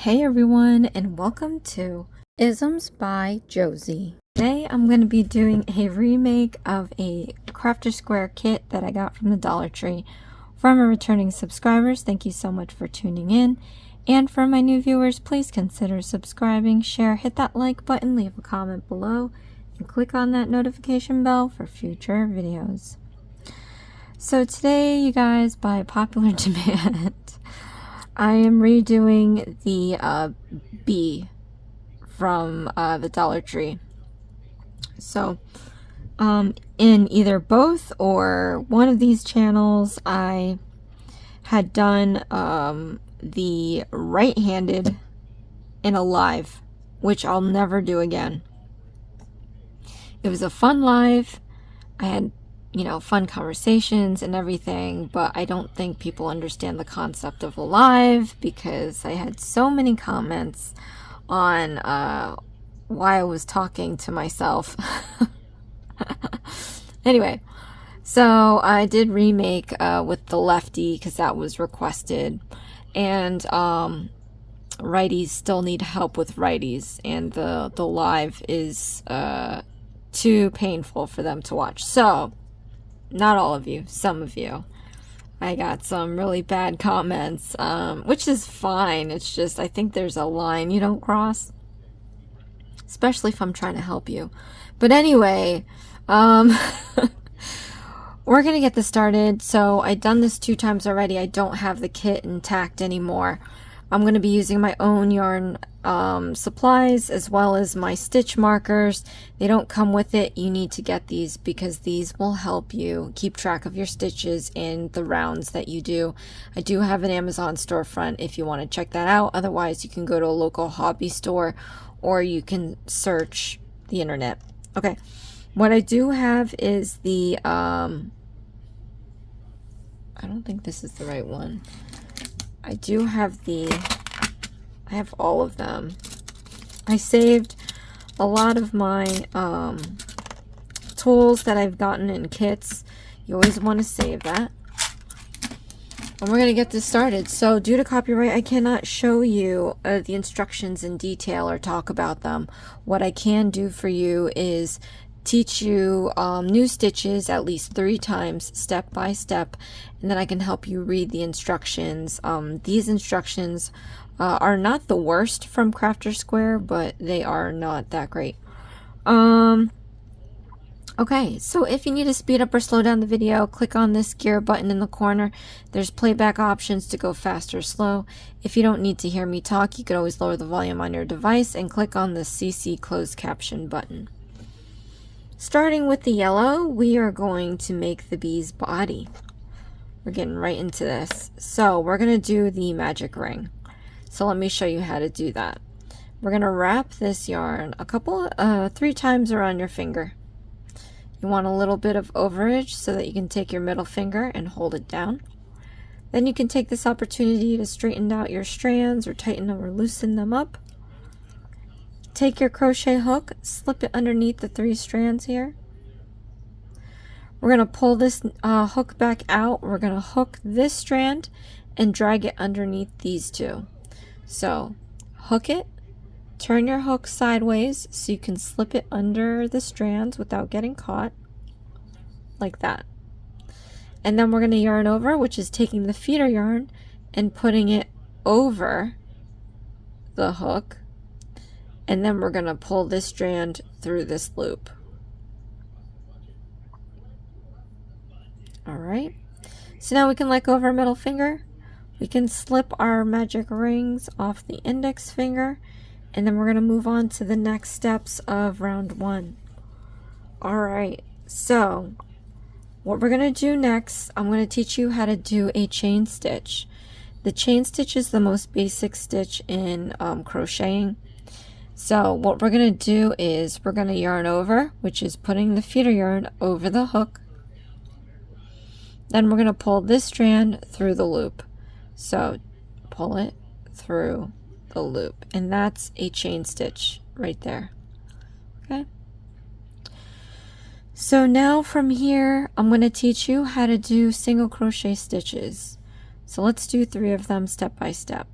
Hey everyone, and welcome to Isms by Josie. Today I'm going to be doing a remake of a Crafter Square kit that I got from the Dollar Tree. For my returning subscribers, thank you so much for tuning in. And for my new viewers, please consider subscribing, share, hit that like button, leave a comment below, and click on that notification bell for future videos. So today, you guys, by popular demand, I am redoing the bee from the Dollar Tree. So, in either both or one of these channels, I had done the right-handed in a live, which I'll never do again. It was a fun live. I had, you know, fun conversations and everything, but I don't think people understand the concept of a live because I had so many comments on why I was talking to myself. Anyway, so I did remake with the lefty because that was requested, and righties still need help with righties, and the live is too painful for them to watch. So not all of you, some of you. I got some really bad comments, which is fine. It's just, I think there's a line you don't cross, especially if I'm trying to help you. But anyway, we're going to get this started. So I've done this 2 times already. I don't have the kit intact anymore. I'm going to be using my own yarn supplies as well as my stitch markers. They don't come with it. You need to get these because these will help you keep track of your stitches and the rounds that you do. I do have an Amazon storefront if you want to check that out. Otherwise, you can go to a local hobby store or you can search the internet. Okay, what I do have is the I don't think this is the right one. I do have I have all of them. I saved a lot of my tools that I've gotten in kits. You always want to save that. And we're going to get this started. So due to copyright, I cannot show you the instructions in detail or talk about them. What I can do for you is teach you new stitches at least 3 times, step by step, and then I can help you read the instructions. These instructions are not the worst from Crafter Square, but they are not that great. Okay, so if you need to speed up or slow down the video, click on this gear button in the corner. There's playback options to go fast or slow. If you don't need to hear me talk, you could always lower the volume on your device and click on the CC closed caption button. Starting with the yellow, we are going to make the bee's body. We're getting right into this. So we're going to do the magic ring. So let me show you how to do that. We're going to wrap this yarn a 3 times around your finger. You want a little bit of overage so that you can take your middle finger and hold it down. Then you can take this opportunity to straighten out your strands or tighten them or loosen them up. Take your crochet hook, slip it underneath the 3 strands here. We're going to pull this hook back out. We're going to hook this strand and drag it underneath these 2. So hook it, turn your hook sideways so you can slip it under the strands without getting caught, like that. And then we're going to yarn over, which is taking the feeder yarn and putting it over the hook. And then we're going to pull this strand through this loop. Alright, so now we can let go of our middle finger. We can slip our magic rings off the index finger. And then we're going to move on to the next steps of round 1. Alright, so what we're going to do next, I'm going to teach you how to do a chain stitch. The chain stitch is the most basic stitch in crocheting. So what we're going to do is we're going to yarn over, which is putting the feeder yarn over the hook. Then we're going to pull this strand through the loop. So pull it through the loop, and that's a chain stitch right there. Okay. So now from here, I'm going to teach you how to do single crochet stitches. So let's do 3 of them step by step.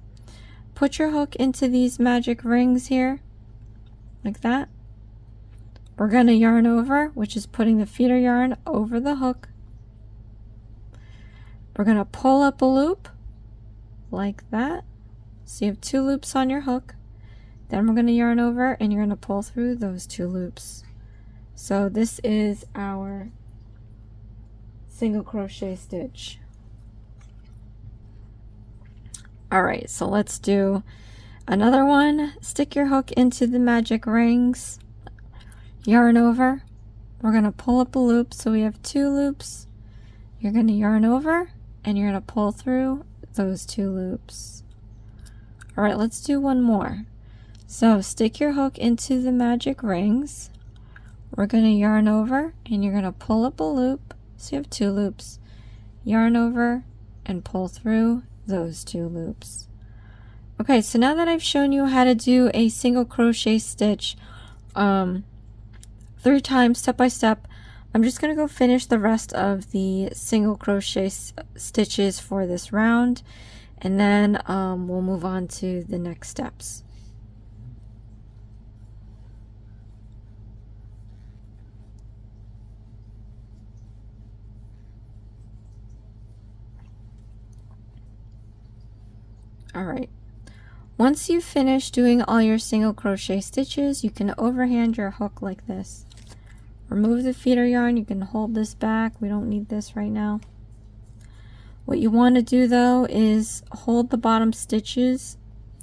put your hook into these magic rings here, like that. We're going to yarn over, which is putting the feeder yarn over the hook. We're going to pull up a loop like that. So you have 2 loops on your hook. Then we're going to yarn over and you're going to pull through those 2 loops. So this is our single crochet stitch. Alright, so let's do another one. Stick your hook into the magic rings, yarn over. We're going to pull up a loop, so we have 2 loops. You're going to yarn over and you're going to pull through those 2 loops. Alright, let's do one more. So stick your hook into the magic rings. We're going to yarn over and you're going to pull up a loop, so you have 2 loops. Yarn over and pull through those 2 loops. Okay, so now that I've shown you how to do a single crochet stitch 3 times step by step, I'm just going to go finish the rest of the single crochet stitches for this round, and then we'll move on to the next steps. Alright, once you finish doing all your single crochet stitches, you can overhand your hook like this. Remove the feeder yarn. You can hold this back. We don't need this right now. What you want to do though is hold the bottom stitches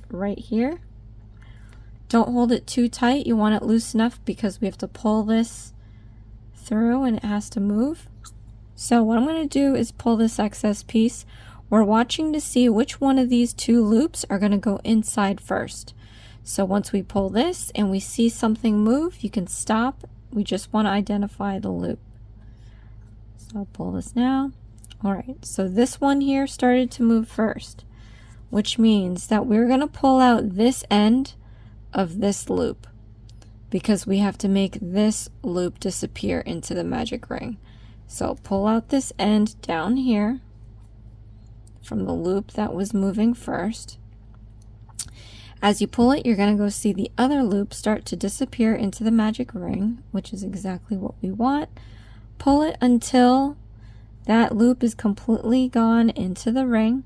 right here. Don't hold it too tight. You want it loose enough because we have to pull this through and it has to move. So what I'm going to do is pull this excess piece. We're watching to see which one of these 2 loops are going to go inside first. So once we pull this and we see something move, you can stop. We just want to identify the loop. So I'll pull this now. Alright, so this one here started to move first, which means that we're going to pull out this end of this loop because we have to make this loop disappear into the magic ring. So pull out this end down here from the loop that was moving first. As you pull it, you're going to go see the other loop start to disappear into the magic ring, which is exactly what we want. Pull it until that loop is completely gone into the ring.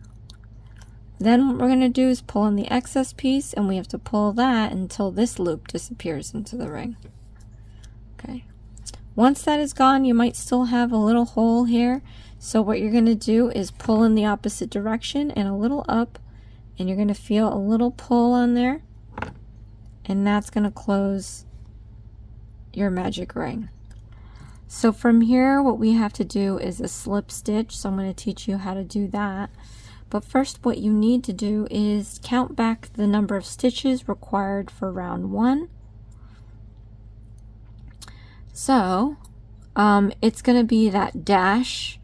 Then what we're going to do is pull in the excess piece, and we have to pull that until this loop disappears into the ring. Okay. Once that is gone, you might still have a little hole here. So what you're going to do is pull in the opposite direction and a little up, and you're going to feel a little pull on there, and that's going to close your magic ring. So from here, what we have to do is a slip stitch. So I'm going to teach you how to do that. But first, what you need to do is count back the number of stitches required for round 1. So it's going to be that dash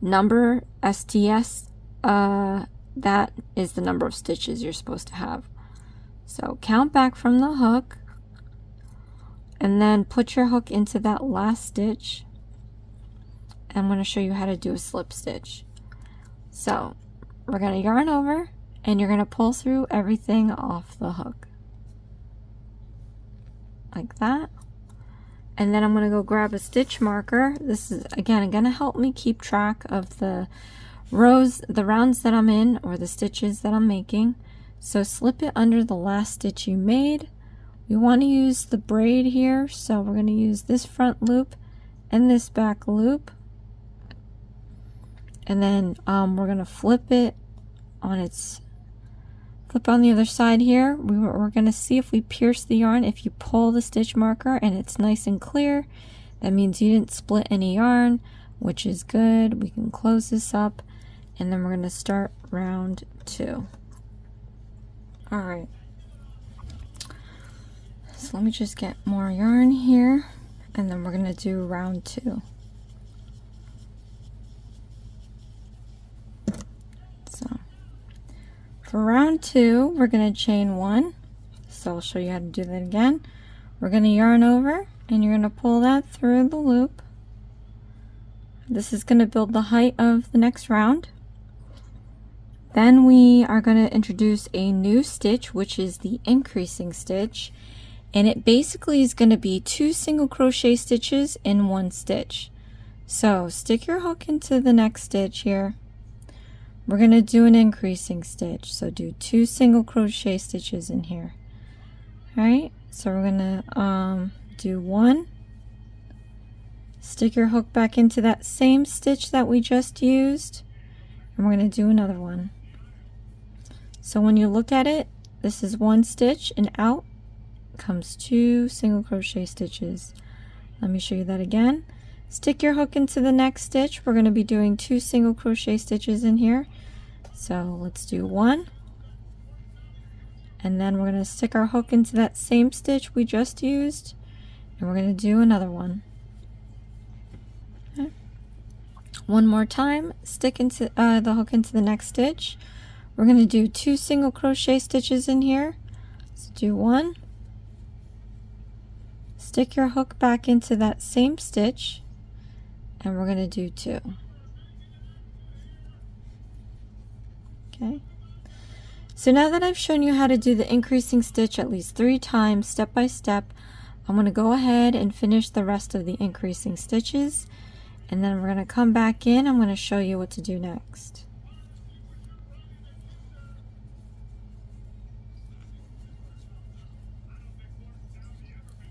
number STS, that is the number of stitches you're supposed to have. So count back from the hook and then put your hook into that last stitch. I'm going to show you how to do a slip stitch. So we're going to yarn over and you're going to pull through everything off the hook like that. And then I'm going to go grab a stitch marker. This is again going to help me keep track of the rows, the rounds that I'm in, or the stitches that I'm making. So slip it under the last stitch you made. We want to use the braid here, so we're going to use this front loop and this back loop. And then we're going to flip it on its flip on the other side here. We're going to see if we pierce the yarn. If you pull the stitch marker and it's nice and clear, that means you didn't split any yarn, which is good. We can close this up, and then we're going to start round 2. All right. So let me just get more yarn here, and then we're going to do round 2. So for round 2, we're going to chain 1. So I'll show you how to do that again. We're going to yarn over, and you're going to pull that through the loop. This is going to build the height of the next round. Then we are going to introduce a new stitch, which is the increasing stitch, and it basically is going to be 2 single crochet stitches in 1 stitch. So stick your hook into the next stitch here. We're going to do an increasing stitch, so do 2 single crochet stitches in here. All right, so we're going to do 1, stick your hook back into that same stitch that we just used, and we're going to do another one. So when you look at it, this is 1 stitch, and out comes 2 single crochet stitches. Let me show you that again. Stick your hook into the next stitch. We're going to be doing 2 single crochet stitches in here. So let's do 1, and then we're going to stick our hook into that same stitch we just used, and we're going to do another one. Okay. One more time, stick into the hook into the next stitch. We're going to do 2 single crochet stitches in here. So do 1, stick your hook back into that same stitch, and we're going to do 2. Okay. So now that I've shown you how to do the increasing stitch at least 3 times, step by step, I'm going to go ahead and finish the rest of the increasing stitches, and then we're going to come back in. I'm going to show you what to do next.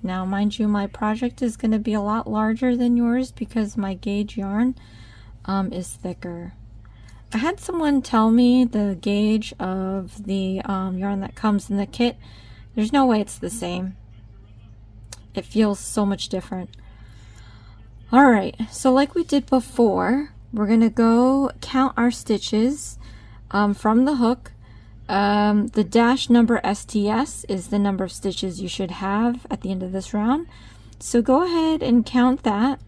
Now, mind you, my project is going to be a lot larger than yours because my gauge yarn is thicker. I had someone tell me the gauge of the yarn that comes in the kit. There's no way it's the same. It feels so much different. Alright, so like we did before, we're going to go count our stitches from the hook. The dash number STS is the number of stitches you should have at the end of this round. So go ahead and count that.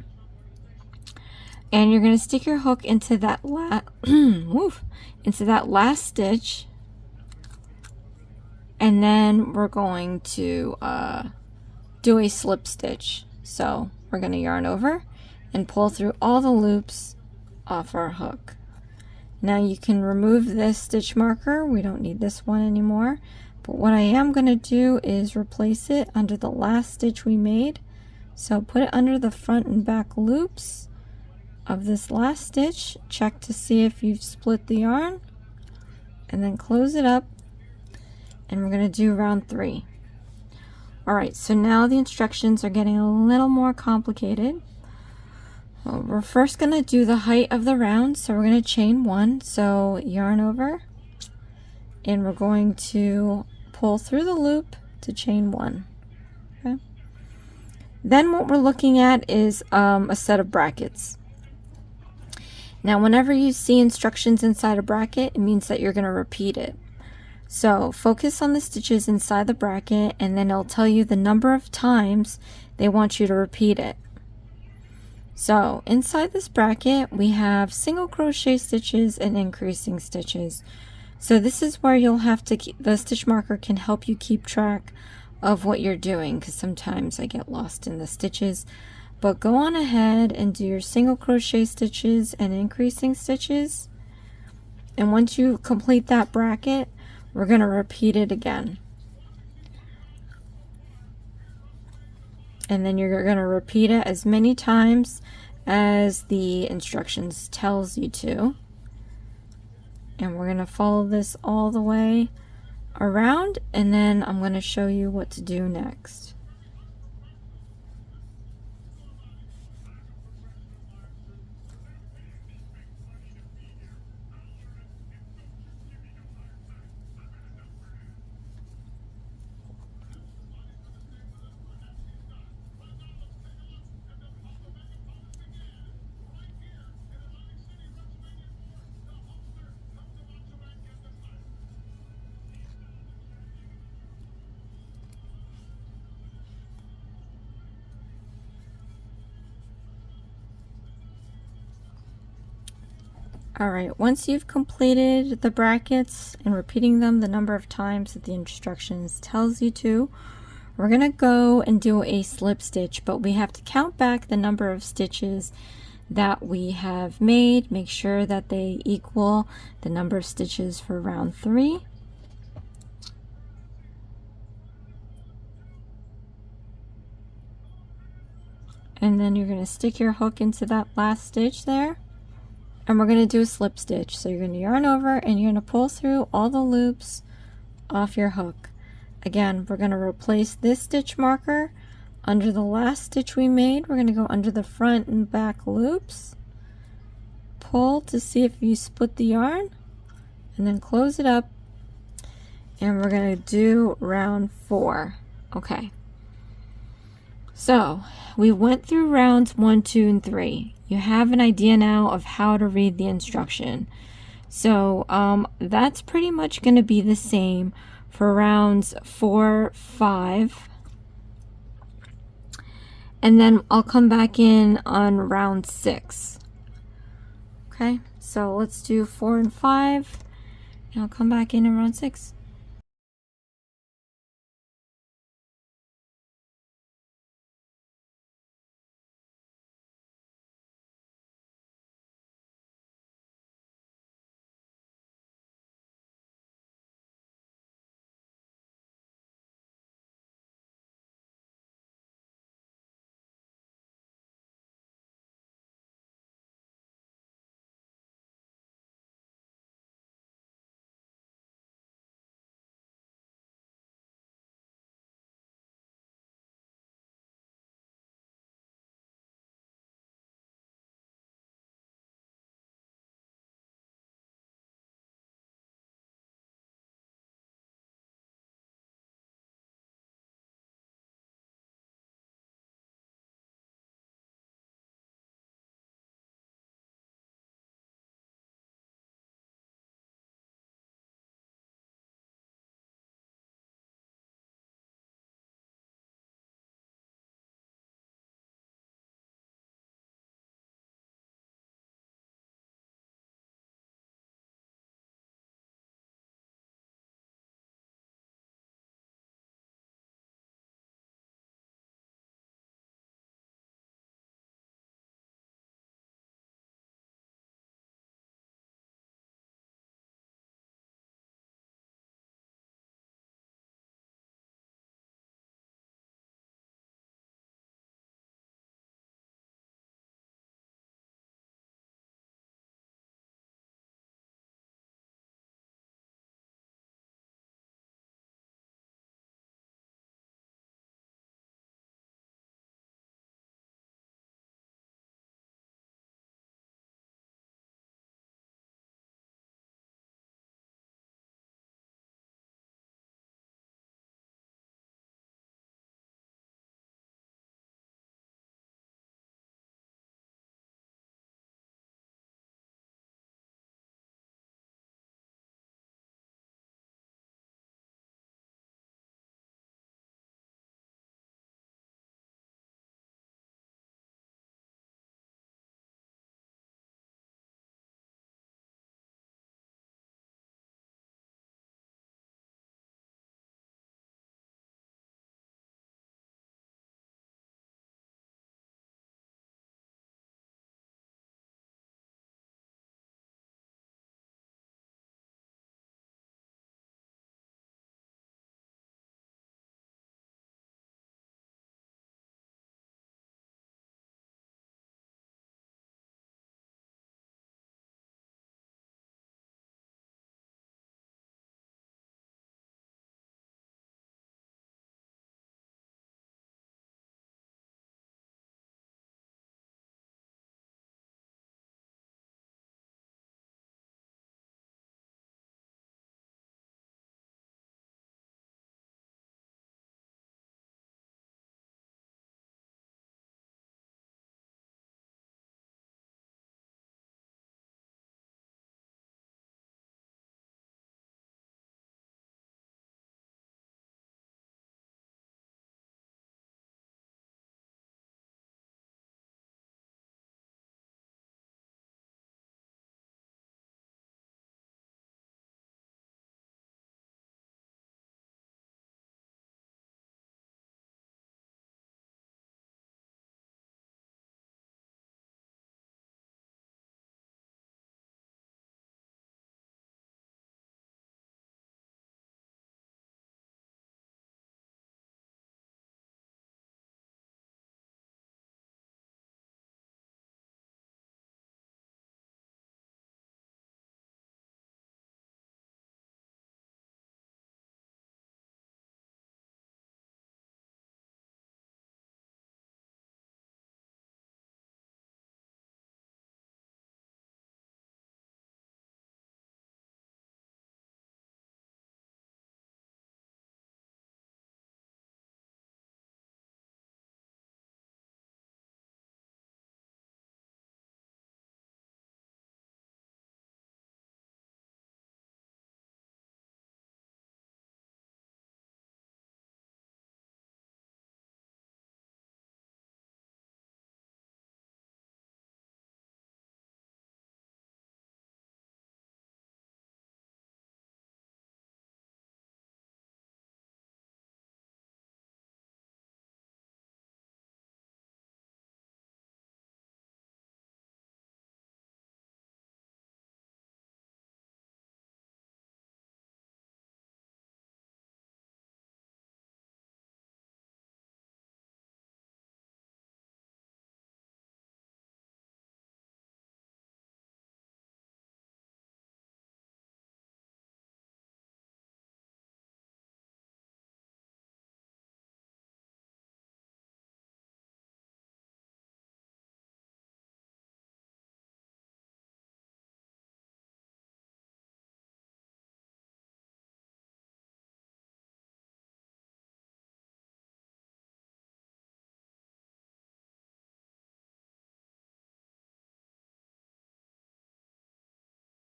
And you're going to stick your hook into that last stitch. And then we're going to do a slip stitch. So we're going to yarn over and pull through all the loops off our hook. Now you can remove this stitch marker. We don't need this one anymore. But what I am going to do is replace it under the last stitch we made. So put it under the front and back loops of this last stitch. Check to see if you've split the yarn. And then close it up. And we're going to do round 3. Alright, so now the instructions are getting a little more complicated. Well, we're first going to do the height of the round, so we're going to chain 1. So yarn over, and we're going to pull through the loop to chain 1. Okay. Then what we're looking at is a set of brackets. Now whenever you see instructions inside a bracket, it means that you're going to repeat it. So focus on the stitches inside the bracket, and then it'll tell you the number of times they want you to repeat it. So inside this bracket we have single crochet stitches and increasing stitches. So this is where you'll have to keep, the stitch marker can help you keep track of what you're doing, because sometimes I get lost in the stitches. But go on ahead and do your single crochet stitches and increasing stitches, and once you complete that bracket, we're going to repeat it again. And then you're going to repeat it as many times as the instructions tells you to. And we're going to follow this all the way around, and then I'm going to show you what to do next. Alright, once you've completed the brackets and repeating them the number of times that the instructions tells you to, we're going to go and do a slip stitch, but we have to count back the number of stitches that we have made. Make sure that they equal the number of stitches for round 3. And then you're going to stick your hook into that last stitch there, and we're going to do a slip stitch. So you're going to yarn over and you're going to pull through all the loops off your hook. Again, we're going to replace this stitch marker under the last stitch we made. We're going to go under the front and back loops, pull to see if you split the yarn, and then close it up, and we're going to do round 4. Okay, so we went through rounds 1, 2, and 3. You have an idea now of how to read the instruction. So that's pretty much going to be the same for rounds 4, 5. And then I'll come back in on round 6. Okay, so let's do 4 and 5, and I'll come back in round 6.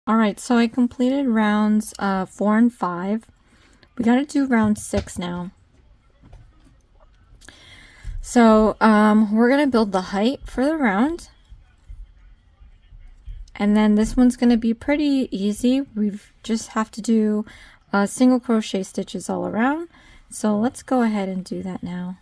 Alright, so I completed rounds 4 and 5. We gotta do round 6 now. So we're gonna build the height for the round. And then this one's gonna be pretty easy. We just have to do single crochet stitches all around. So let's go ahead and do that now.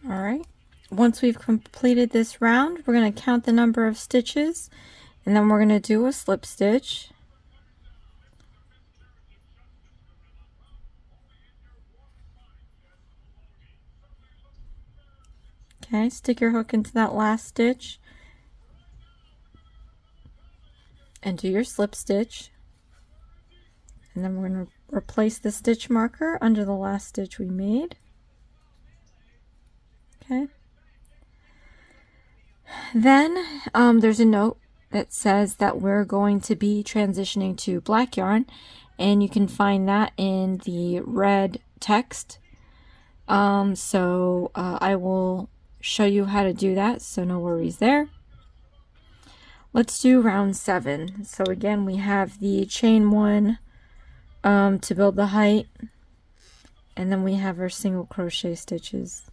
Alright, once we've completed this round, we're going to count the number of stitches, and then we're going to do a slip stitch. Okay, stick your hook into that last stitch and do your slip stitch. And then we're going to replace the stitch marker under the last stitch we made. Okay. Then there's a note that says that we're going to be transitioning to black yarn, and you can find that in the red text. I will show you how to do that, so no worries there. Let's do round 7. So again, we have the chain 1 to build the height, and then we have our single crochet stitches.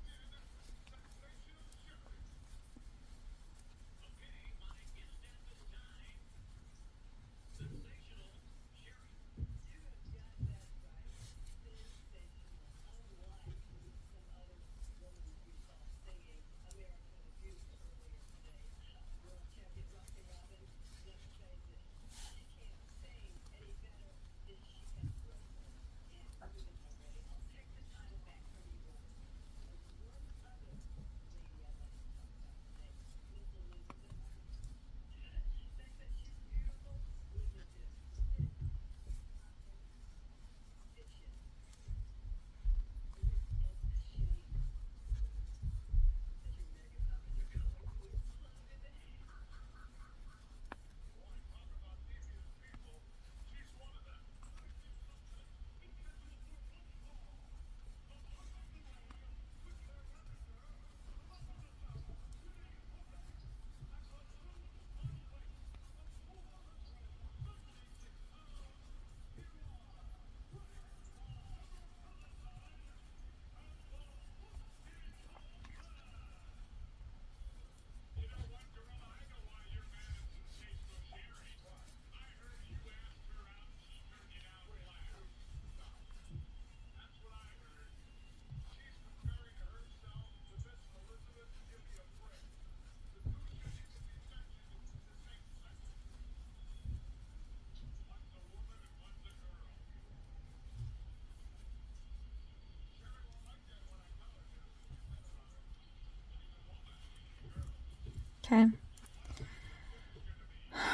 Okay.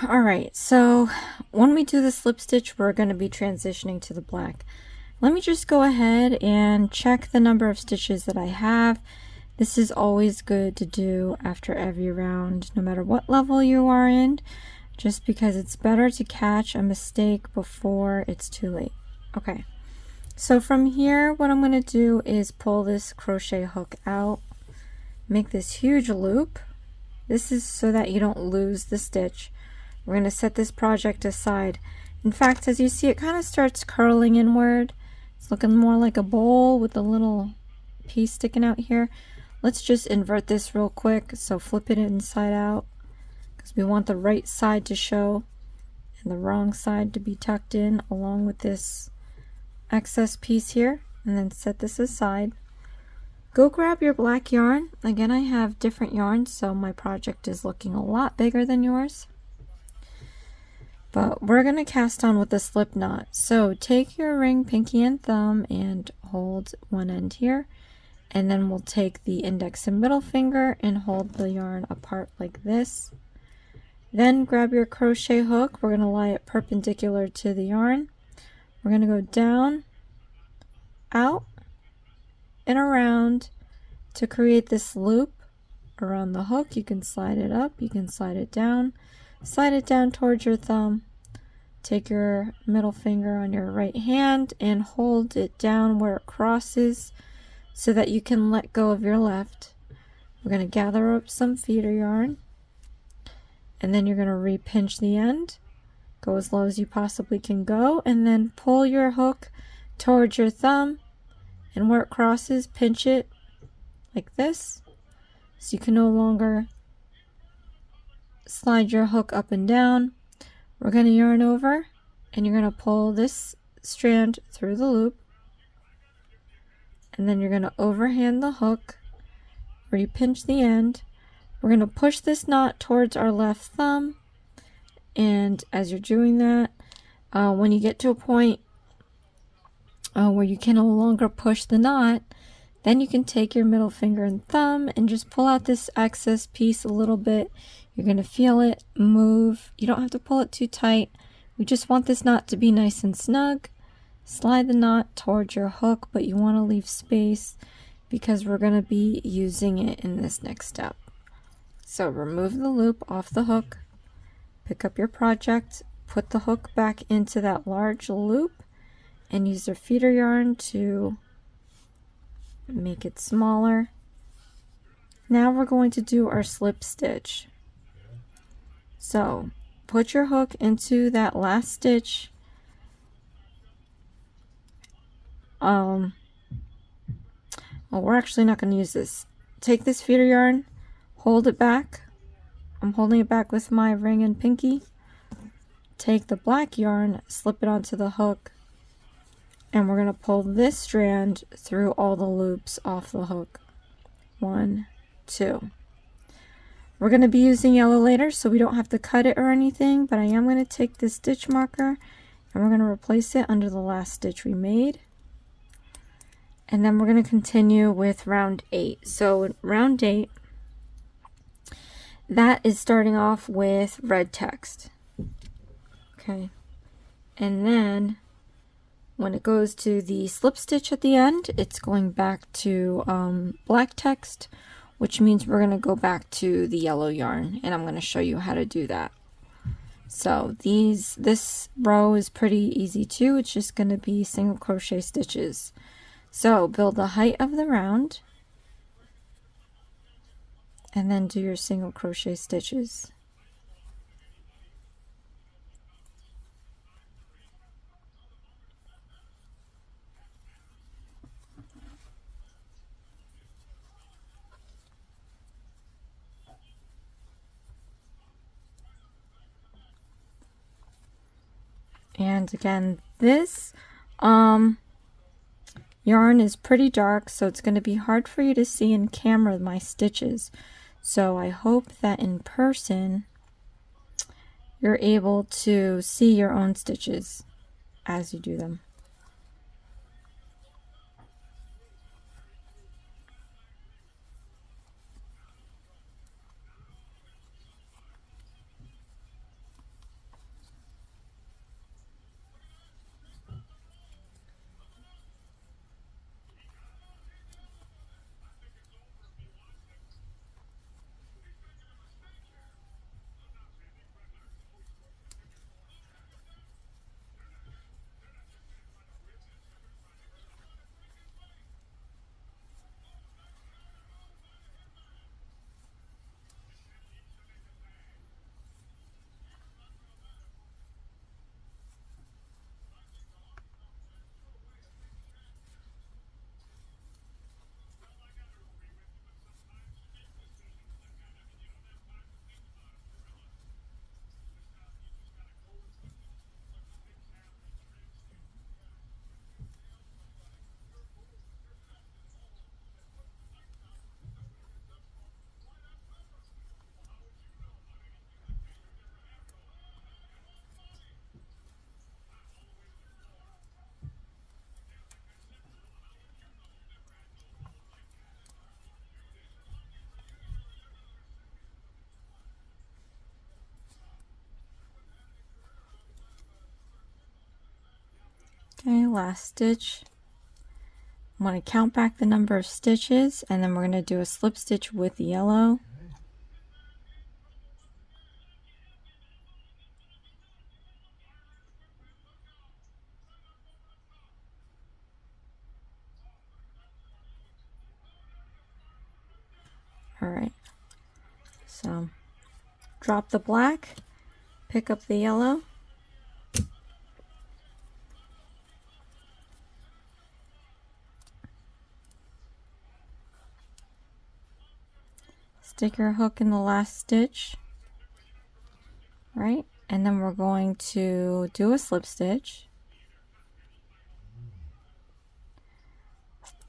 Alright, so when we do the slip stitch, we're going to be transitioning to the black. Let me just go ahead and check the number of stitches that I have. This is always good to do after every round, no matter what level you are in, just because it's better to catch a mistake before it's too late. Okay, so from here, what I'm going to do is pull this crochet hook out, make this huge loop. This is so that you don't lose the stitch. We're going to set this project aside. In fact, as you see, it kind of starts curling inward. It's looking more like a bowl with a little piece sticking out here. Let's just invert this real quick. So flip it inside out, because we want the right side to show and the wrong side to be tucked in along with this excess piece here. And then set this aside. Go grab your black yarn. Again, I have different yarns, so my project is looking a lot bigger than yours. But we're going to cast on with the slip knot. So take your ring, pinky, and thumb and hold one end here. And then we'll take the index and middle finger and hold the yarn apart like this. Then grab your crochet hook. We're going to lie it perpendicular to the yarn. We're going to go down, out, and around to create this loop around the hook. You can slide it up, you can slide it down towards your thumb. Take your middle finger on your right hand and hold it down where it crosses so that you can let go of your left. We're going to gather up some feeder yarn, and then you're going to re-pinch the end. Go as low as you possibly can go, and then pull your hook towards your thumb, and where it crosses, pinch it like this, so you can no longer slide your hook up and down. We're going to yarn over, and you're going to pull this strand through the loop, and then you're going to overhand the hook, re-pinch the end. We're going to push this knot towards our left thumb, and as you're doing that, when you get to a point where you can no longer push the knot, then you can take your middle finger and thumb and just pull out this excess piece a little bit. You're going to feel it move. You don't have to pull it too tight. We just want this knot to be nice and snug. Slide the knot towards your hook, but you want to leave space because we're going to be using it in this next step. So remove the loop off the hook, pick up your project, put the hook back into that large loop, and use your feeder yarn to make it smaller. Now we're going to do our slip stitch. So put your hook into that last stitch. Well, we're actually not going to use this. Take this feeder yarn, hold it back. I'm holding it back with my ring and pinky. Take the black yarn, slip it onto the hook, and we're going to pull this strand through all the loops off the hook. 1, 2. We're going to be using yellow later, so we don't have to cut it or anything, but I am going to take this stitch marker and we're going to replace it under the last stitch we made. And then we're going to continue with round 8. So in round 8, that is starting off with red text. Okay. And then when it goes to the slip stitch at the end, it's going back to black text, which means we're going to go back to the yellow yarn, and I'm going to show you how to do that. So this row is pretty easy too. It's just going to be single crochet stitches. So build the height of the round, and then do your single crochet stitches. And again, this yarn is pretty dark, so it's going to be hard for you to see in camera my stitches. So I hope that in person you're able to see your own stitches as you do them. Okay, last stitch. I'm going to count back the number of stitches, and then we're going to do a slip stitch with yellow. All right, so drop the black, pick up the yellow, stick your hook in the last stitch, right? And then we're going to do a slip stitch.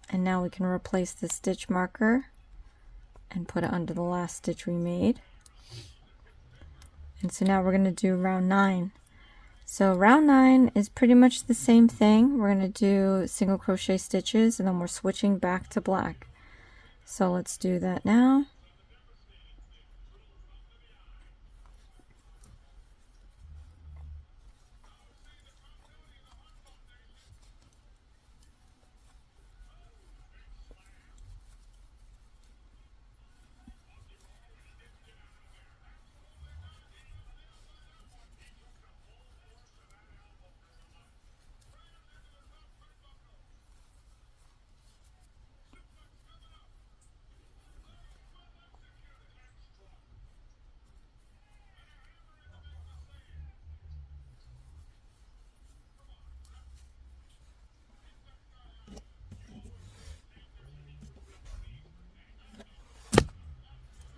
And now we can replace the stitch marker and put it under the last stitch we made. And so now we're going to do round 9. So round 9 is pretty much the same thing. We're going to do single crochet stitches, and then we're switching back to black. So let's do that now.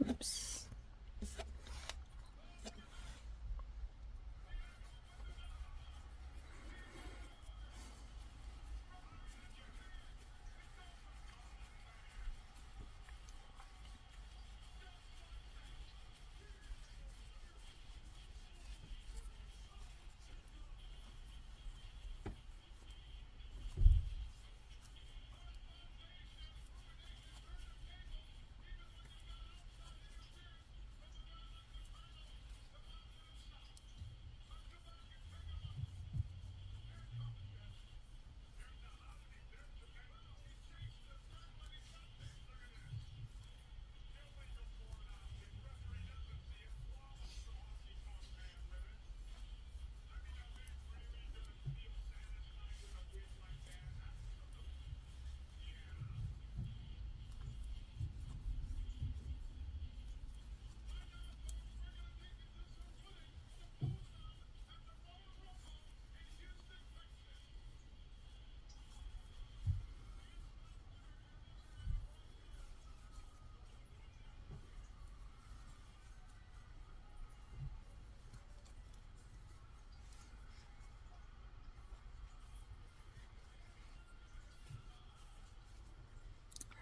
Oops.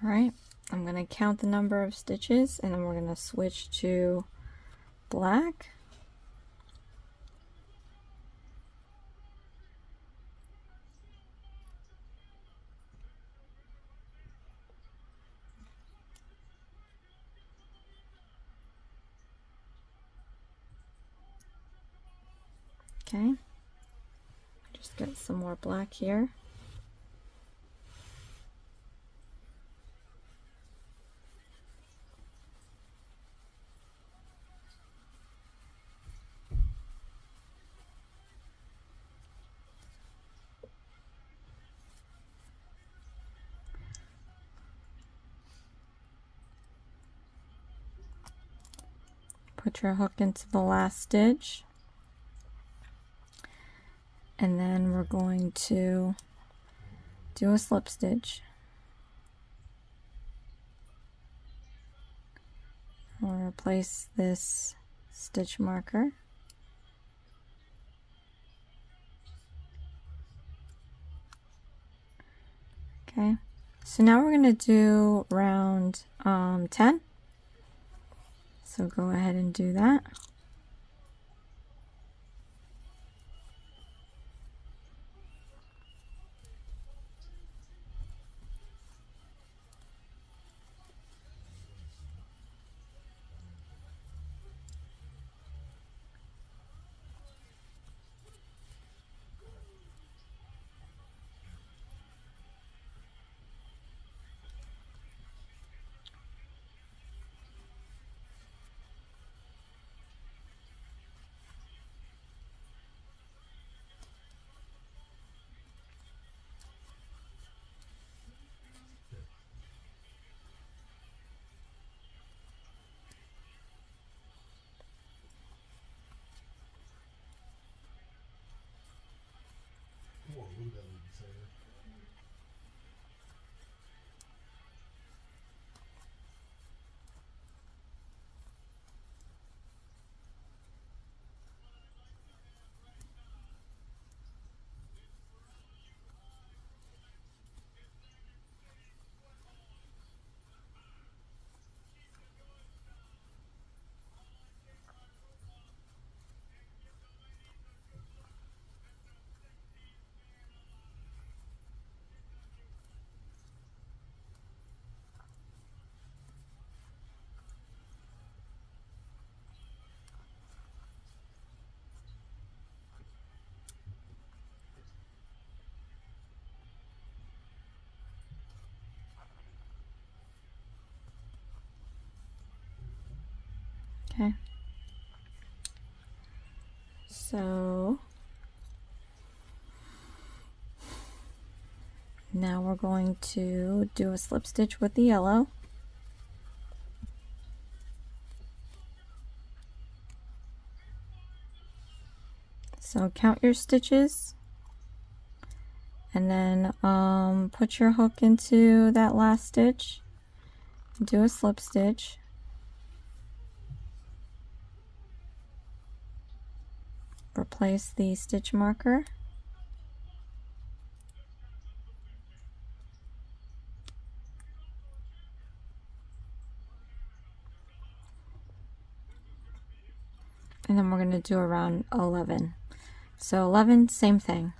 All right, I'm going to count the number of stitches, and then we're going to switch to black. Okay, just get some more black here. Put your hook into the last stitch, and then we're going to do a slip stitch. We'll replace this stitch marker. Okay, so now we're going to do round 10. So go ahead and do that. Okay. So now we're going to do a slip stitch with the yellow. So count your stitches and then put your hook into that last stitch, do a slip stitch, replace the stitch marker, and then we're going to do around 11. So 11, same thing.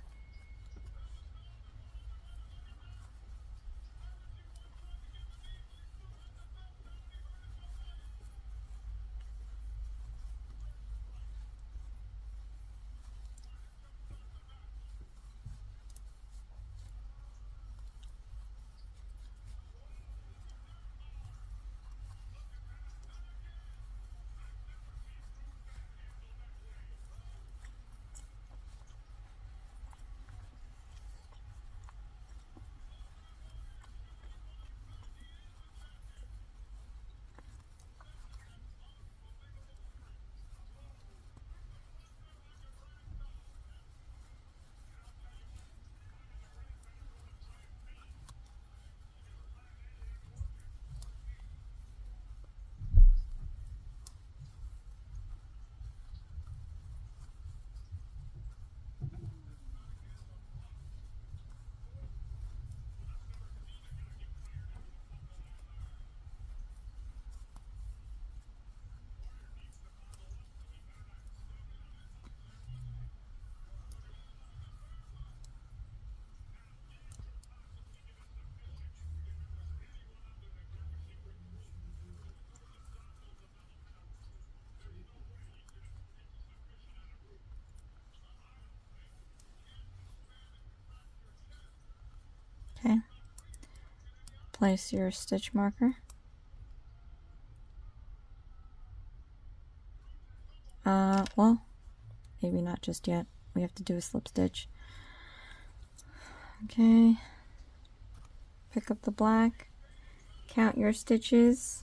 Okay. Place your stitch marker. Well, maybe not just yet. We have to do a slip stitch. Okay. Pick up the black. Count your stitches.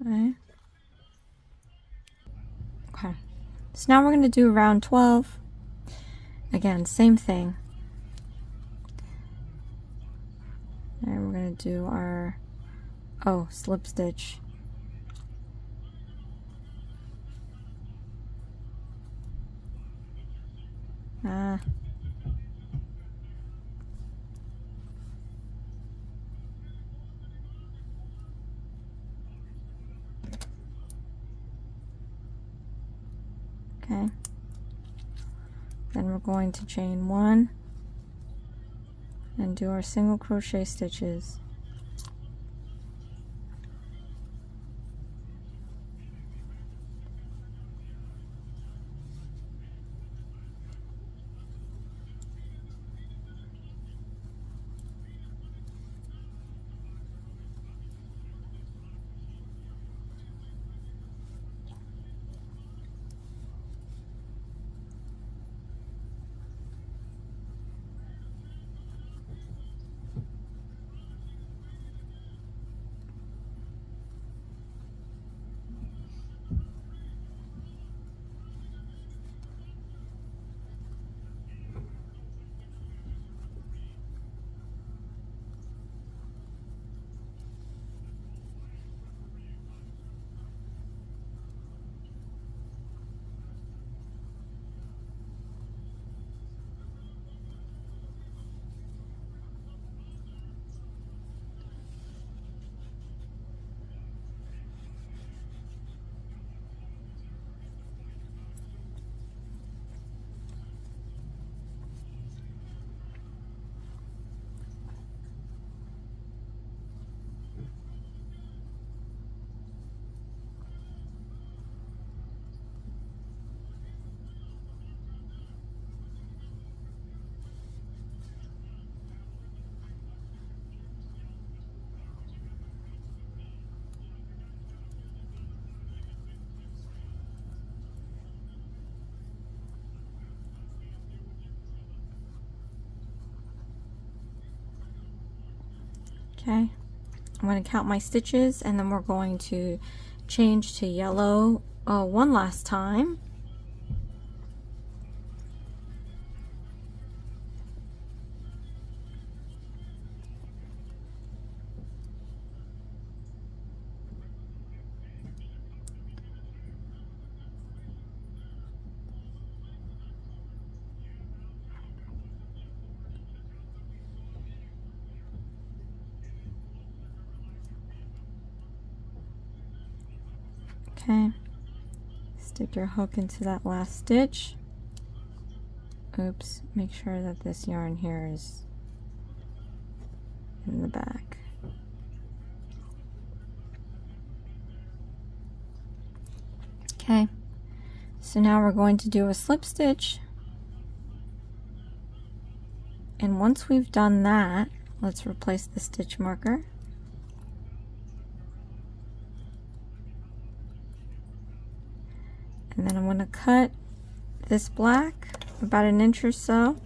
Right. Okay. So now we're going to do round 12. Again, same thing. And we're going to do our, slip stitch. Okay. Then we're going to chain 1 and do our single crochet stitches. Okay, I'm going to count my stitches and then we're going to change to yellow one last time. Okay, stick your hook into that last stitch. Oops, make sure that this yarn here is in the back. Okay, so now we're going to do a slip stitch. And once we've done that, let's replace the stitch marker. And then I'm going to cut this black about an inch or so.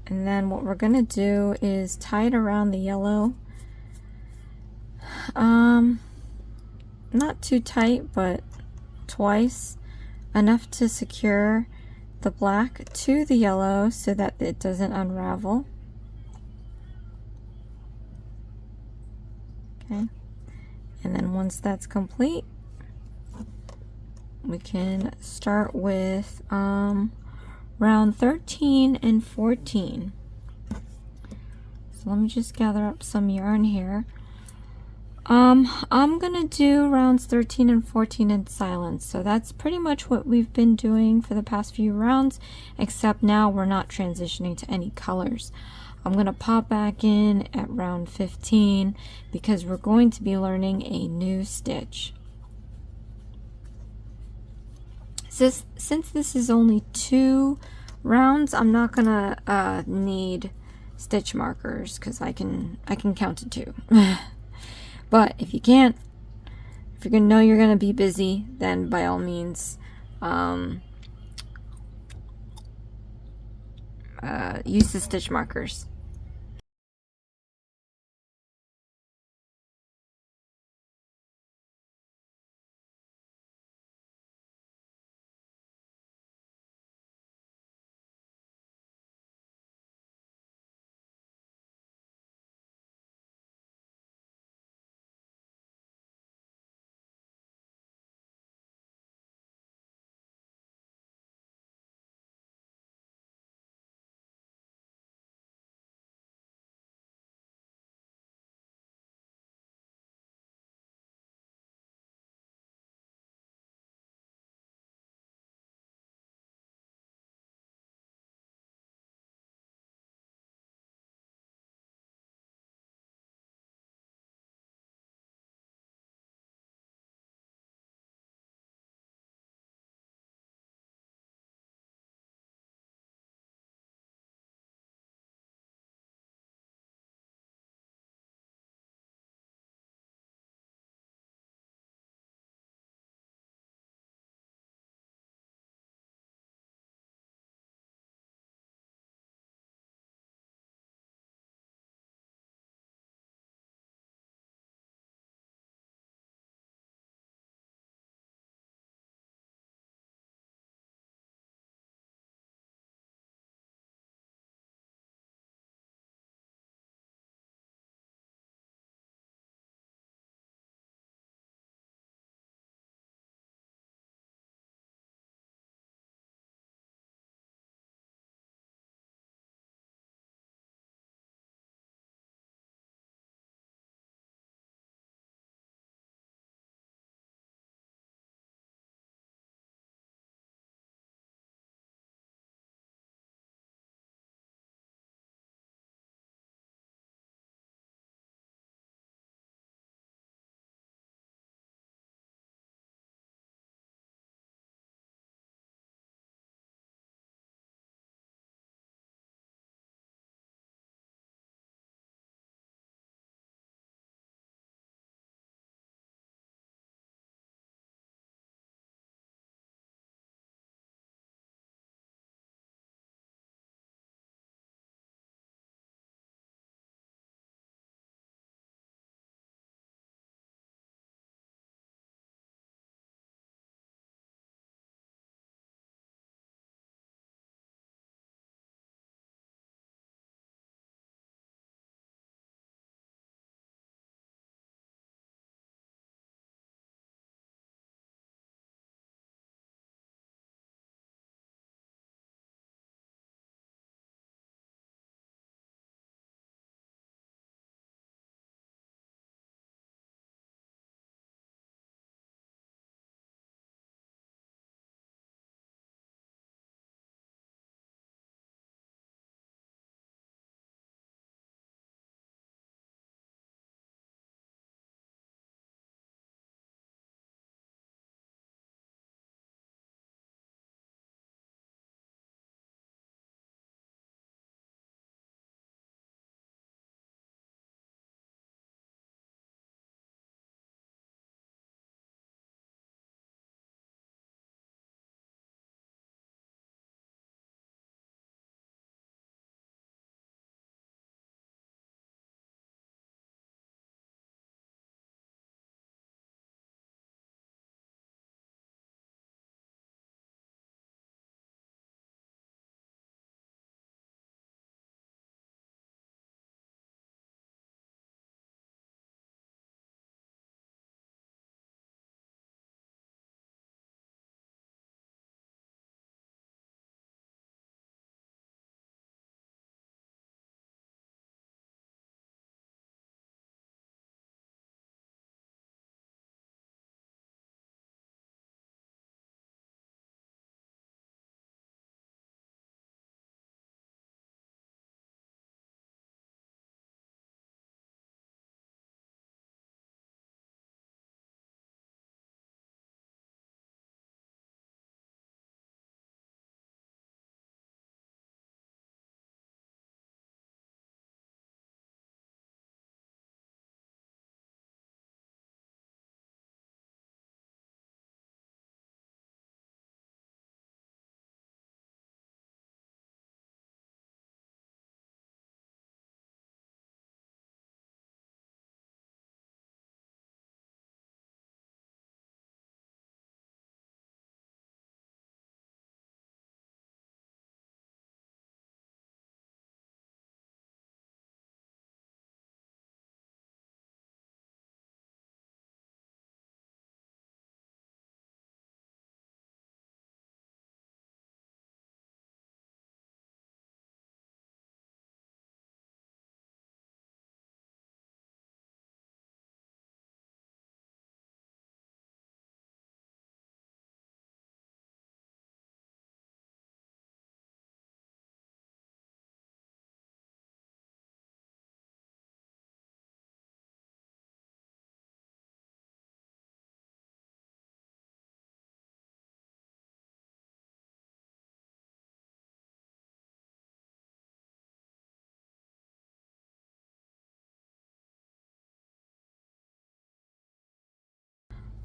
And then what we're going to do is tie it around the yellow. Not too tight, but twice, enough to secure the black to the yellow so that it doesn't unravel. Okay, and then once that's complete, we can start with round 13 and 14. So let me just gather up some yarn here. I'm gonna do rounds 13 and 14 in silence, so that's pretty much what we've been doing for the past few rounds, except now we're not transitioning to any colors. I'm gonna pop back in at round 15 because we're going to be learning a new stitch. Since this is only 2 rounds, I'm not gonna need stitch markers because I can count to 2. But if you can't, if you're gonna know you're gonna be busy, then by all means use the stitch markers.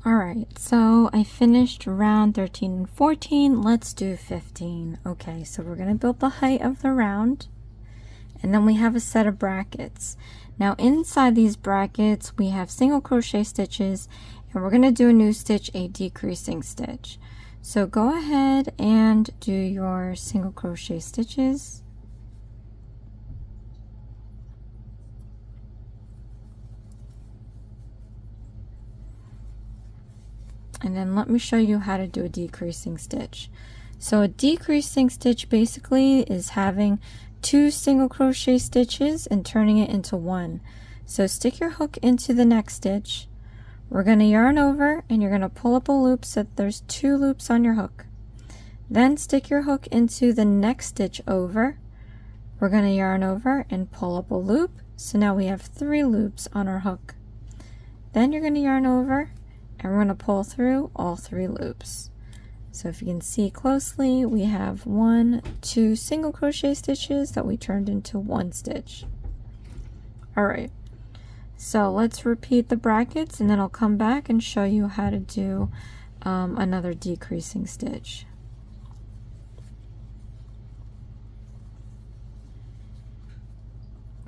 Alright, so I finished round 13 and 14. Let's do 15. Okay, so we're going to build the height of the round, and then we have a set of brackets. Now inside these brackets we have single crochet stitches, and we're going to do a new stitch, a decreasing stitch. So go ahead and do your single crochet stitches. And then let me show you how to do a decreasing stitch. So a decreasing stitch basically is having 2 single crochet stitches and turning it into 1. So stick your hook into the next stitch. We're going to yarn over, and you're going to pull up a loop so that there's 2 loops on your hook. Then stick your hook into the next stitch over. We're going to yarn over and pull up a loop. So now we have 3 loops on our hook. Then you're going to yarn over, and we're going to pull through all 3 loops. So if you can see closely, we have 1, 2 single crochet stitches that we turned into 1 stitch. Alright, so let's repeat the brackets, and then I'll come back and show you how to do another decreasing stitch.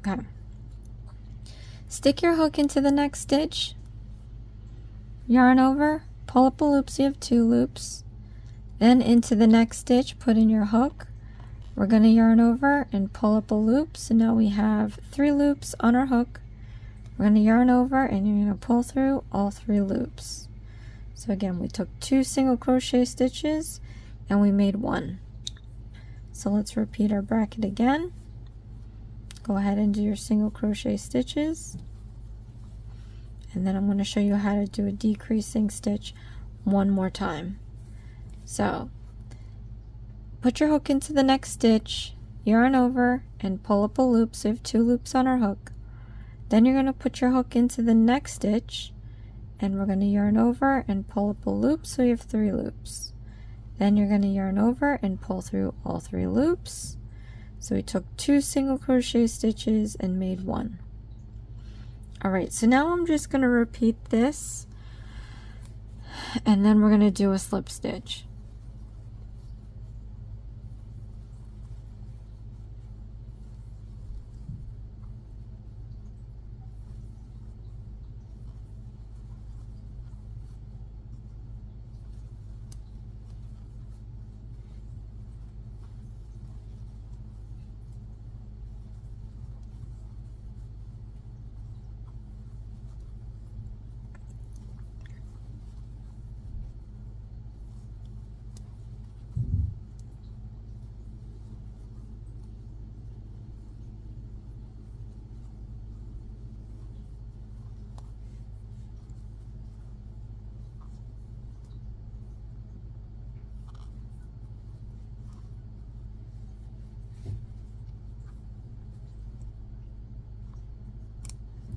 Okay. Stick your hook into the next stitch, yarn over, pull up a loop so you have 2 loops, then into the next stitch put in your hook. We're going to yarn over and pull up a loop, so now we have 3 loops on our hook. We're going to yarn over, and you're going to pull through all 3 loops. So again, we took 2 single crochet stitches and we made 1. So let's repeat our bracket again. Go ahead and do your single crochet stitches, and then I'm going to show you how to do a decreasing stitch one more time. So put your hook into the next stitch, yarn over and pull up a loop, so you have 2 loops on our hook. Then you're going to put your hook into the next stitch, and we're going to yarn over and pull up a loop, so you have 3 loops. Then you're going to yarn over and pull through all 3 loops. So we took 2 single crochet stitches and made 1. Alright, so now I'm just going to repeat this, and then we're going to do a slip stitch.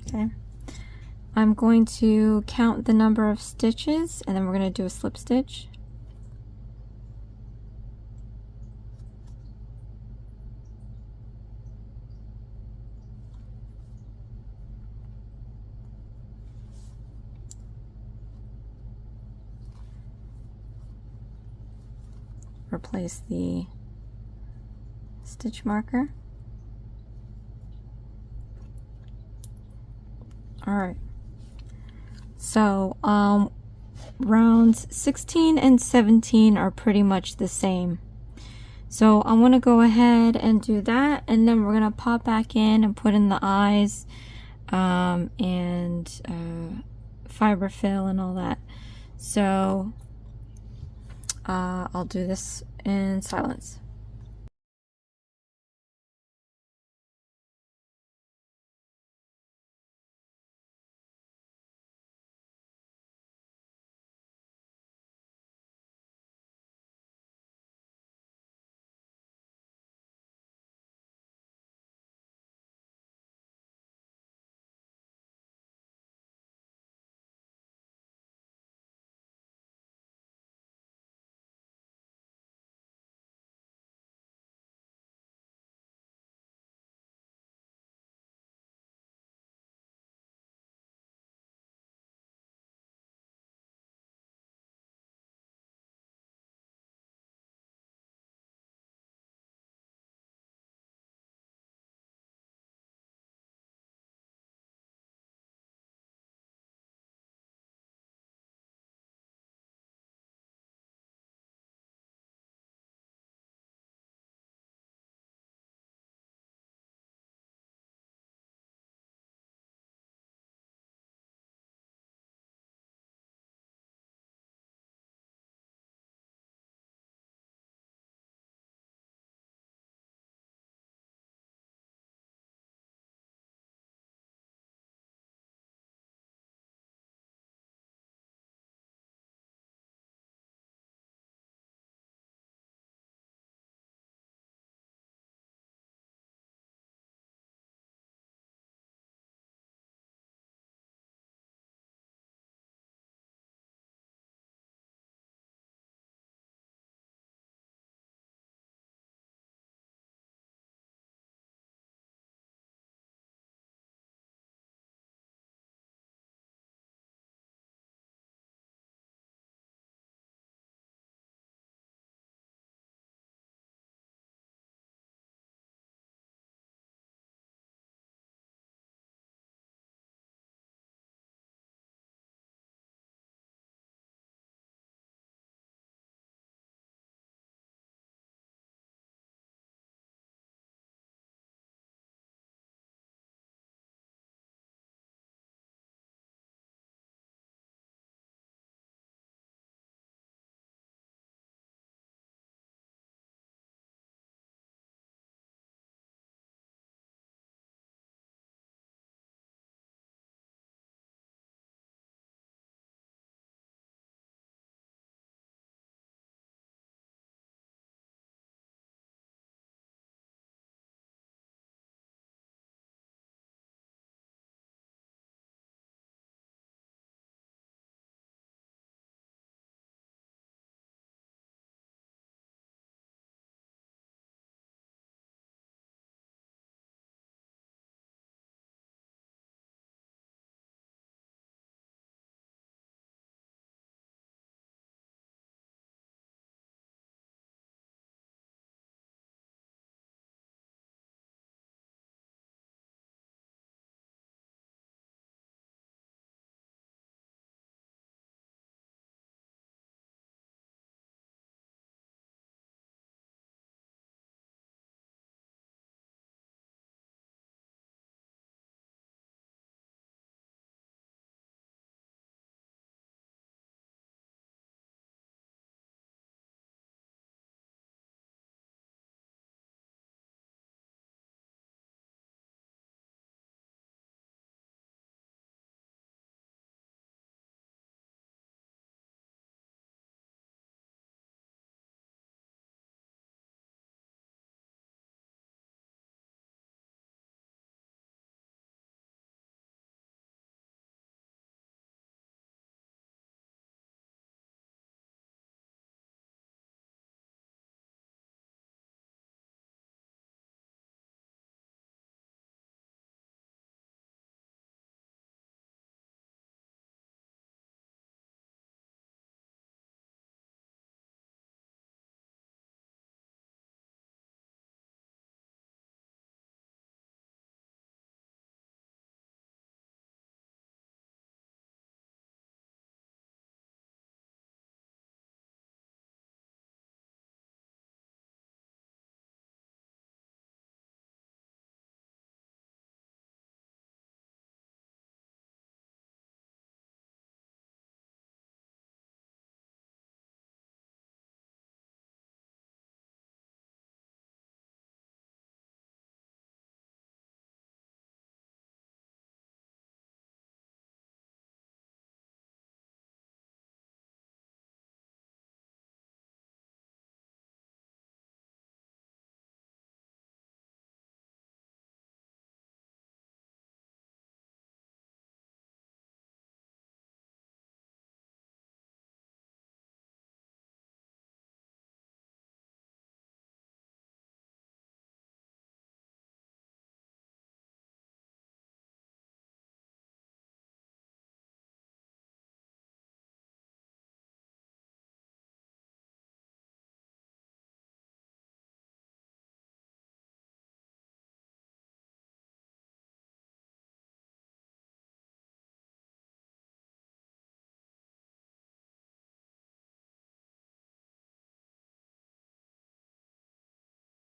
Okay, I'm going to count the number of stitches, and then we're going to do a slip stitch. Replace the stitch marker. Alright, so rounds 16 and 17 are pretty much the same. So I'm going to go ahead and do that, and then we're going to pop back in and put in the eyes and fiber fill and all that. So I'll do this in silence.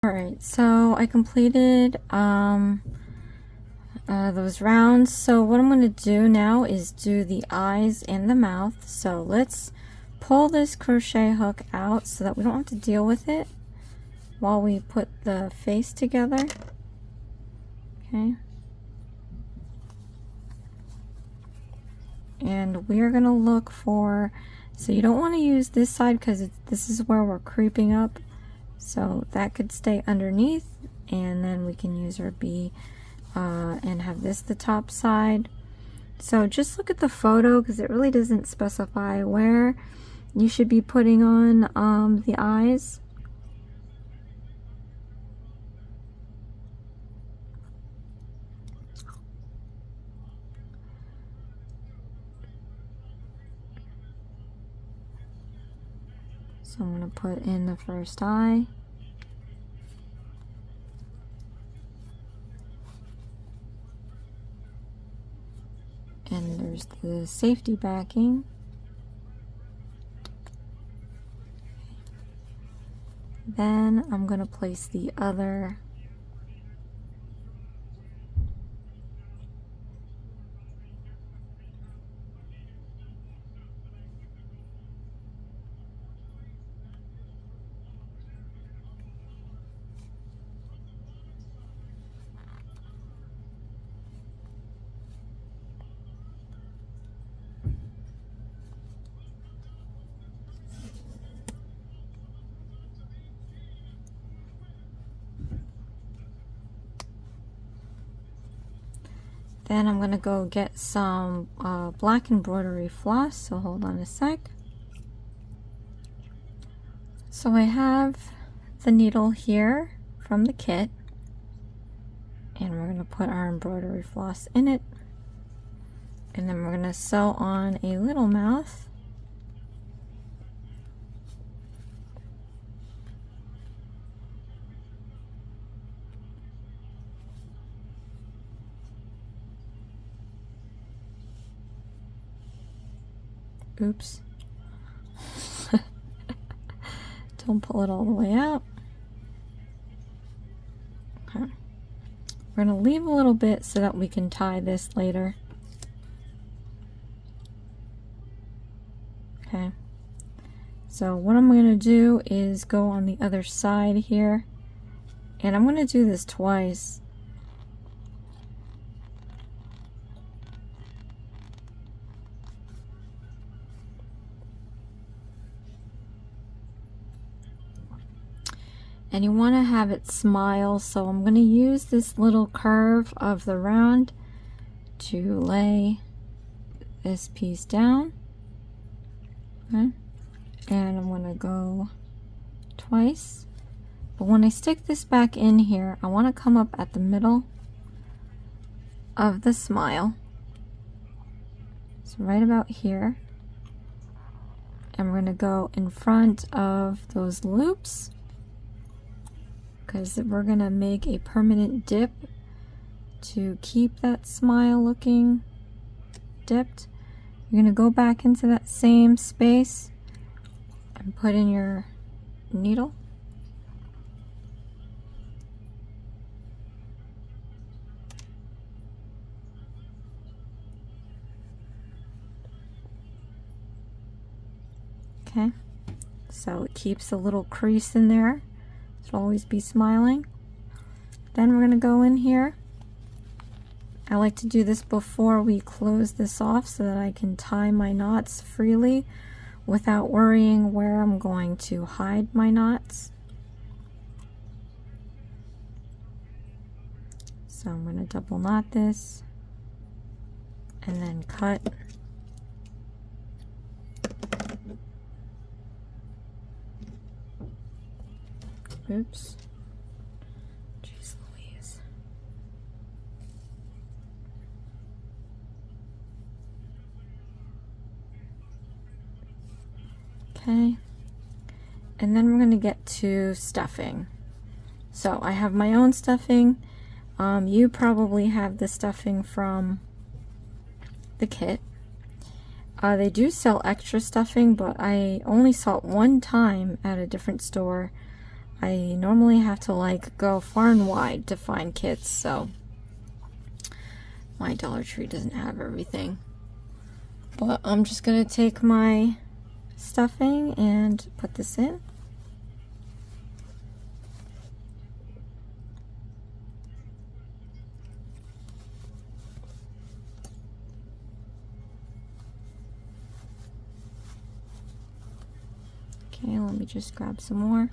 Alright, so I completed those rounds. So what I'm going to do now is do the eyes and the mouth. So let's pull this crochet hook out so that we don't have to deal with it while we put the face together. Okay. And we are going to look for, so you don't want to use this side because this is where we're creeping up. So that could stay underneath, and then we can use our B and have this the top side. So just look at the photo because it really doesn't specify where you should be putting on the eyes. So I'm going to put in the first eye. And there's the safety backing. Then I'm going to place the other Then I'm going to go get some black embroidery floss, so hold on a sec. So I have the needle here from the kit, and we're going to put our embroidery floss in it, and then we're going to sew on a little mouth. Oops. Don't pull it all the way out. Okay. We're going to leave a little bit so that we can tie this later. Okay. So what I'm going to do is go on the other side here, and I'm going to do this twice. And you want to have it smile, so I'm going to use this little curve of the round to lay this piece down. Okay. And I'm going to go twice. But when I stick this back in here, I want to come up at the middle of the smile. So right about here. And we're going to go in front of those loops, because we're going to make a permanent dip to keep that smile looking dipped. You're going to go back into that same space and put in your needle. Okay, so it keeps a little crease in there. Should always be smiling. Then we're going to go in here. I like to do this before we close this off so that I can tie my knots freely without worrying where I'm going to hide my knots. So I'm going to double knot this and then cut. Oops. Jeez Louise. Okay. And then we're going to get to stuffing. So I have my own stuffing. You probably have the stuffing from the kit. They do sell extra stuffing, but I only saw it one time at a different store. I normally have to like go far and wide to find kits, so my Dollar Tree doesn't have everything. But I'm just gonna take my stuffing and put this in. Okay, let me just grab some more.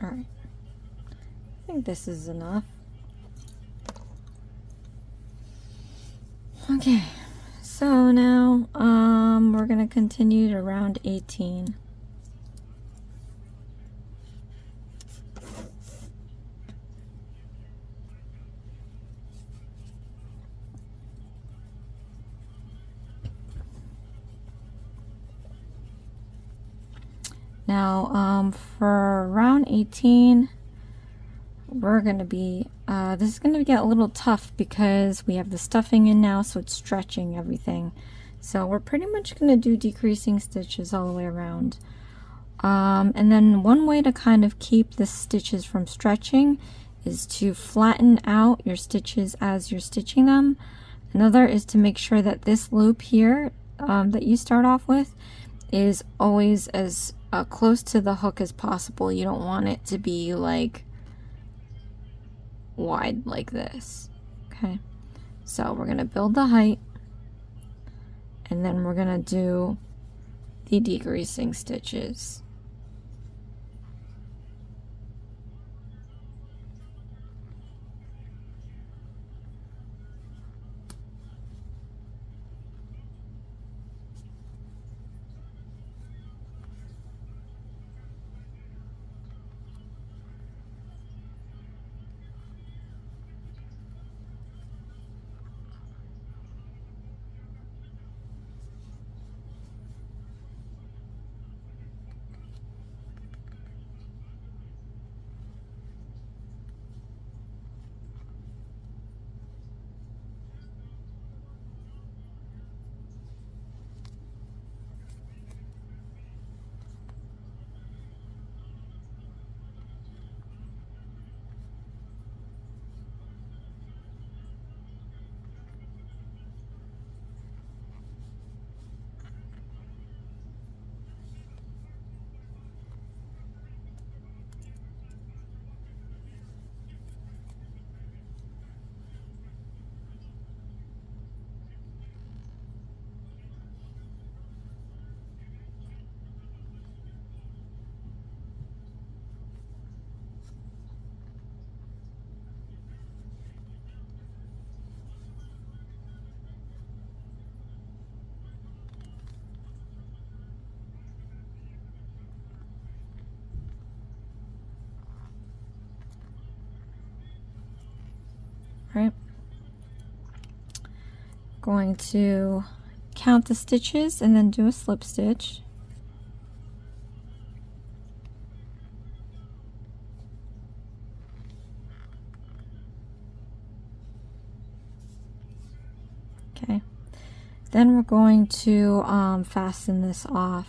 Alright, I think this is enough. Okay, so now we're gonna continue to round 18. Now, for round 18, we're going to be, this is going to get a little tough because we have the stuffing in now, so it's stretching everything. So we're pretty much going to do decreasing stitches all the way around. And then one way to kind of keep the stitches from stretching is to flatten out your stitches as you're stitching them. Another is to make sure that this loop here that you start off with is always as close to the hook as possible. You don't want it to be like wide like this. Okay, so we're gonna build the height and then we're gonna do the decreasing stitches. right? Going to count the stitches and then do a slip stitch. Okay, then we're going to fasten this off.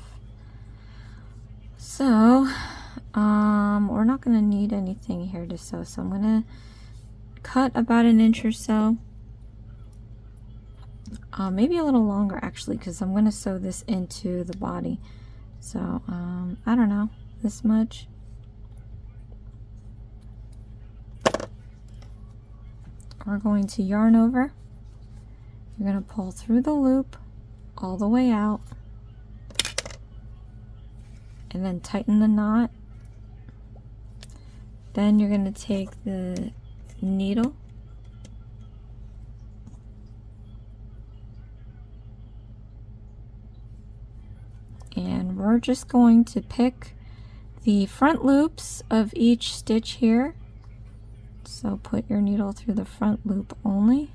So we're not going to need anything here to sew, so I'm going to cut about 1 inch or so, maybe a little longer actually, because I'm going to sew this into the body. So I don't know, this much. We're going to yarn over. You're going to pull through the loop all the way out and then tighten the knot. Then you're going to take the needle and we're just going to pick the front loops of each stitch here. So put your needle through the front loop only.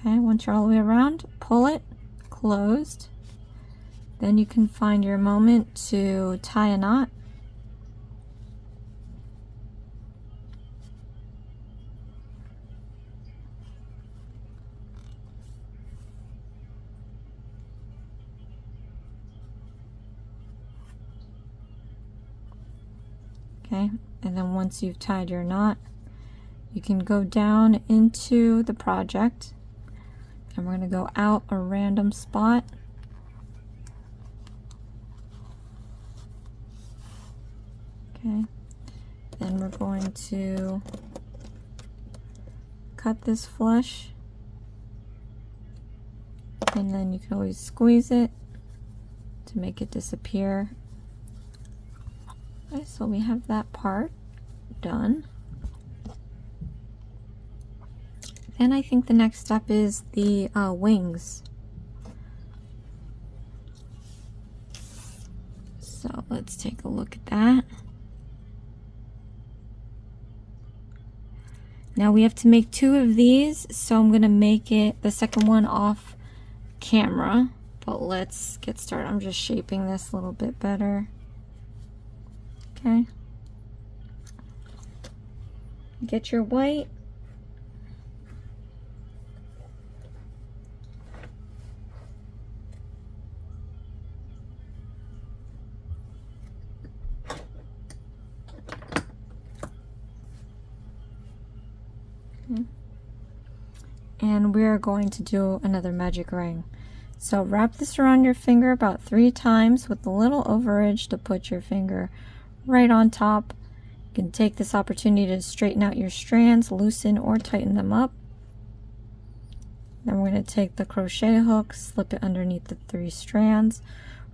Okay, once you're all the way around, pull it closed. Then you can find your moment to tie a knot. Okay, and then once you've tied your knot, you can go down into the project. And we're going to go out a random spot. Okay. Then we're going to cut this flush. And then you can always squeeze it to make it disappear. Okay, so we have that part done. And I think the next step is the wings. So let's take a look at that. Now we have to make 2 of these, so I'm going to make it the second one off camera. But let's get started. I'm just shaping this a little bit better. Okay. Get your white. And we're going to do another magic ring. So wrap this around your finger about 3 times with a little overage to put your finger right on top. You can take this opportunity to straighten out your strands, loosen or tighten them up. Then we're going to take the crochet hook, slip it underneath the 3 strands.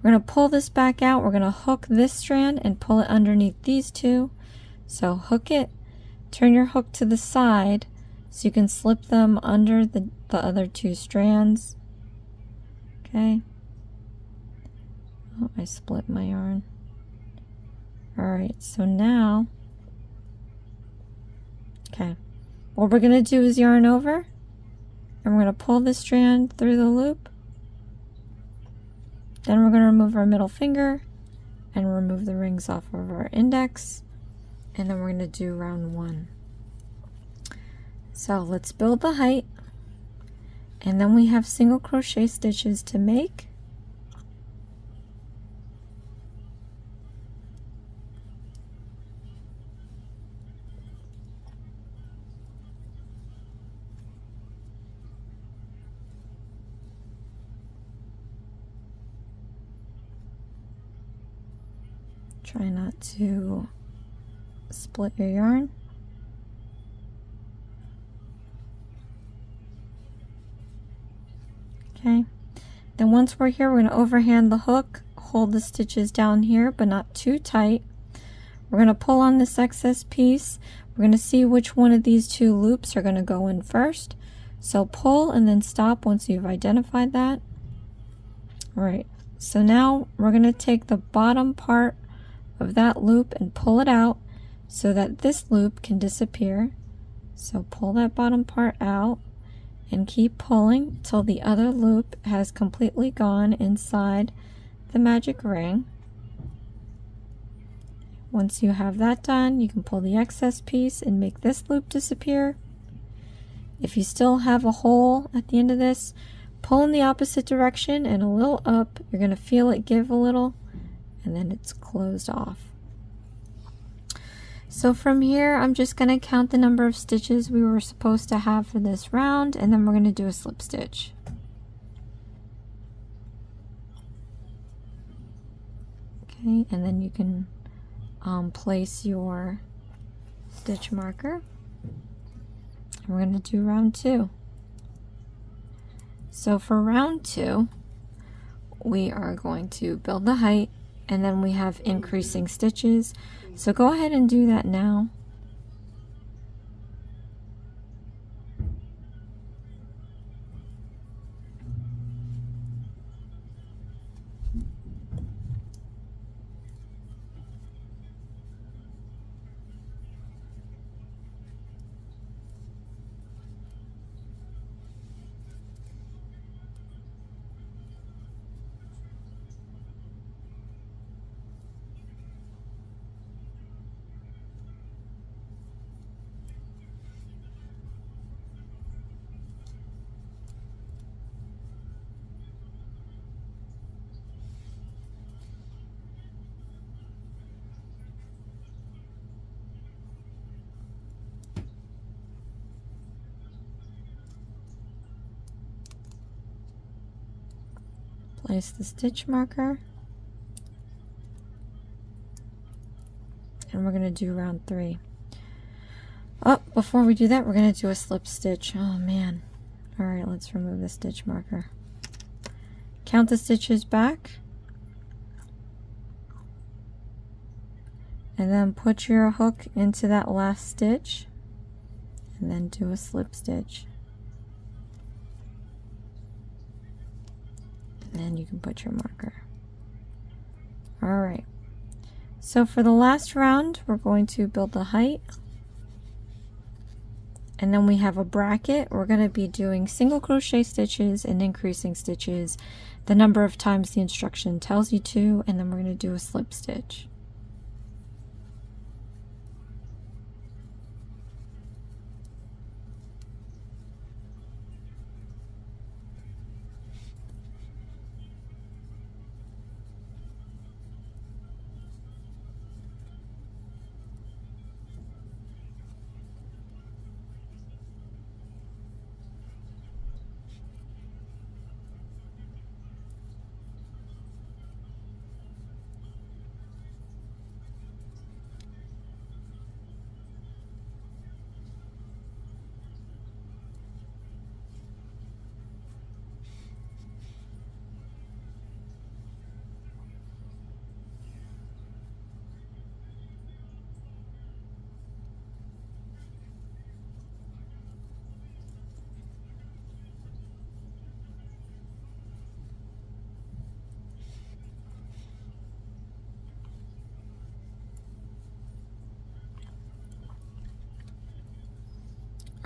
We're going to pull this back out. We're going to hook this strand and pull it underneath these 2. So hook it, turn your hook to the side so you can slip them under the other 2 strands. Okay. Oh, I split my yarn. Alright, so now, okay, what we're going to do is yarn over, and we're going to pull this strand through the loop. Then we're going to remove our middle finger and remove the rings off of our index, and then we're going to do round 1. So let's build the height, and then we have single crochet stitches to make. Try not to split your yarn. Okay, then once we're here, we're going to overhand the hook, hold the stitches down here, but not too tight. We're going to pull on this excess piece. We're going to see which one of these two loops are going to go in first. So pull and then stop once you've identified that. All right, so now we're going to take the bottom part of that loop and pull it out so that this loop can disappear. So pull that bottom part out and keep pulling till the other loop has completely gone inside the magic ring. Once you have that done, you can pull the excess piece and make this loop disappear. If you still have a hole at the end of this, pull in the opposite direction and a little up. You're going to feel it give a little, and then it's closed off. So from here, I'm just going to count the number of stitches we were supposed to have for this round, and then we're going to do a slip stitch. Okay, and then you can place your stitch marker. And we're going to do round 2. So for round 2, we are going to build the height, and then we have increasing stitches. So go ahead and do that now. Place the stitch marker, and we're going to do round 3. Oh, before we do that, we're going to do a slip stitch. Oh man. All right, let's remove the stitch marker. Count the stitches back, and then put your hook into that last stitch, and then do a slip stitch. And you can put your marker. All right, so for the last round, we're going to build the height, and then we have a bracket. We're going to be doing single crochet stitches and increasing stitches the number of times the instruction tells you to, and then we're going to do a slip stitch.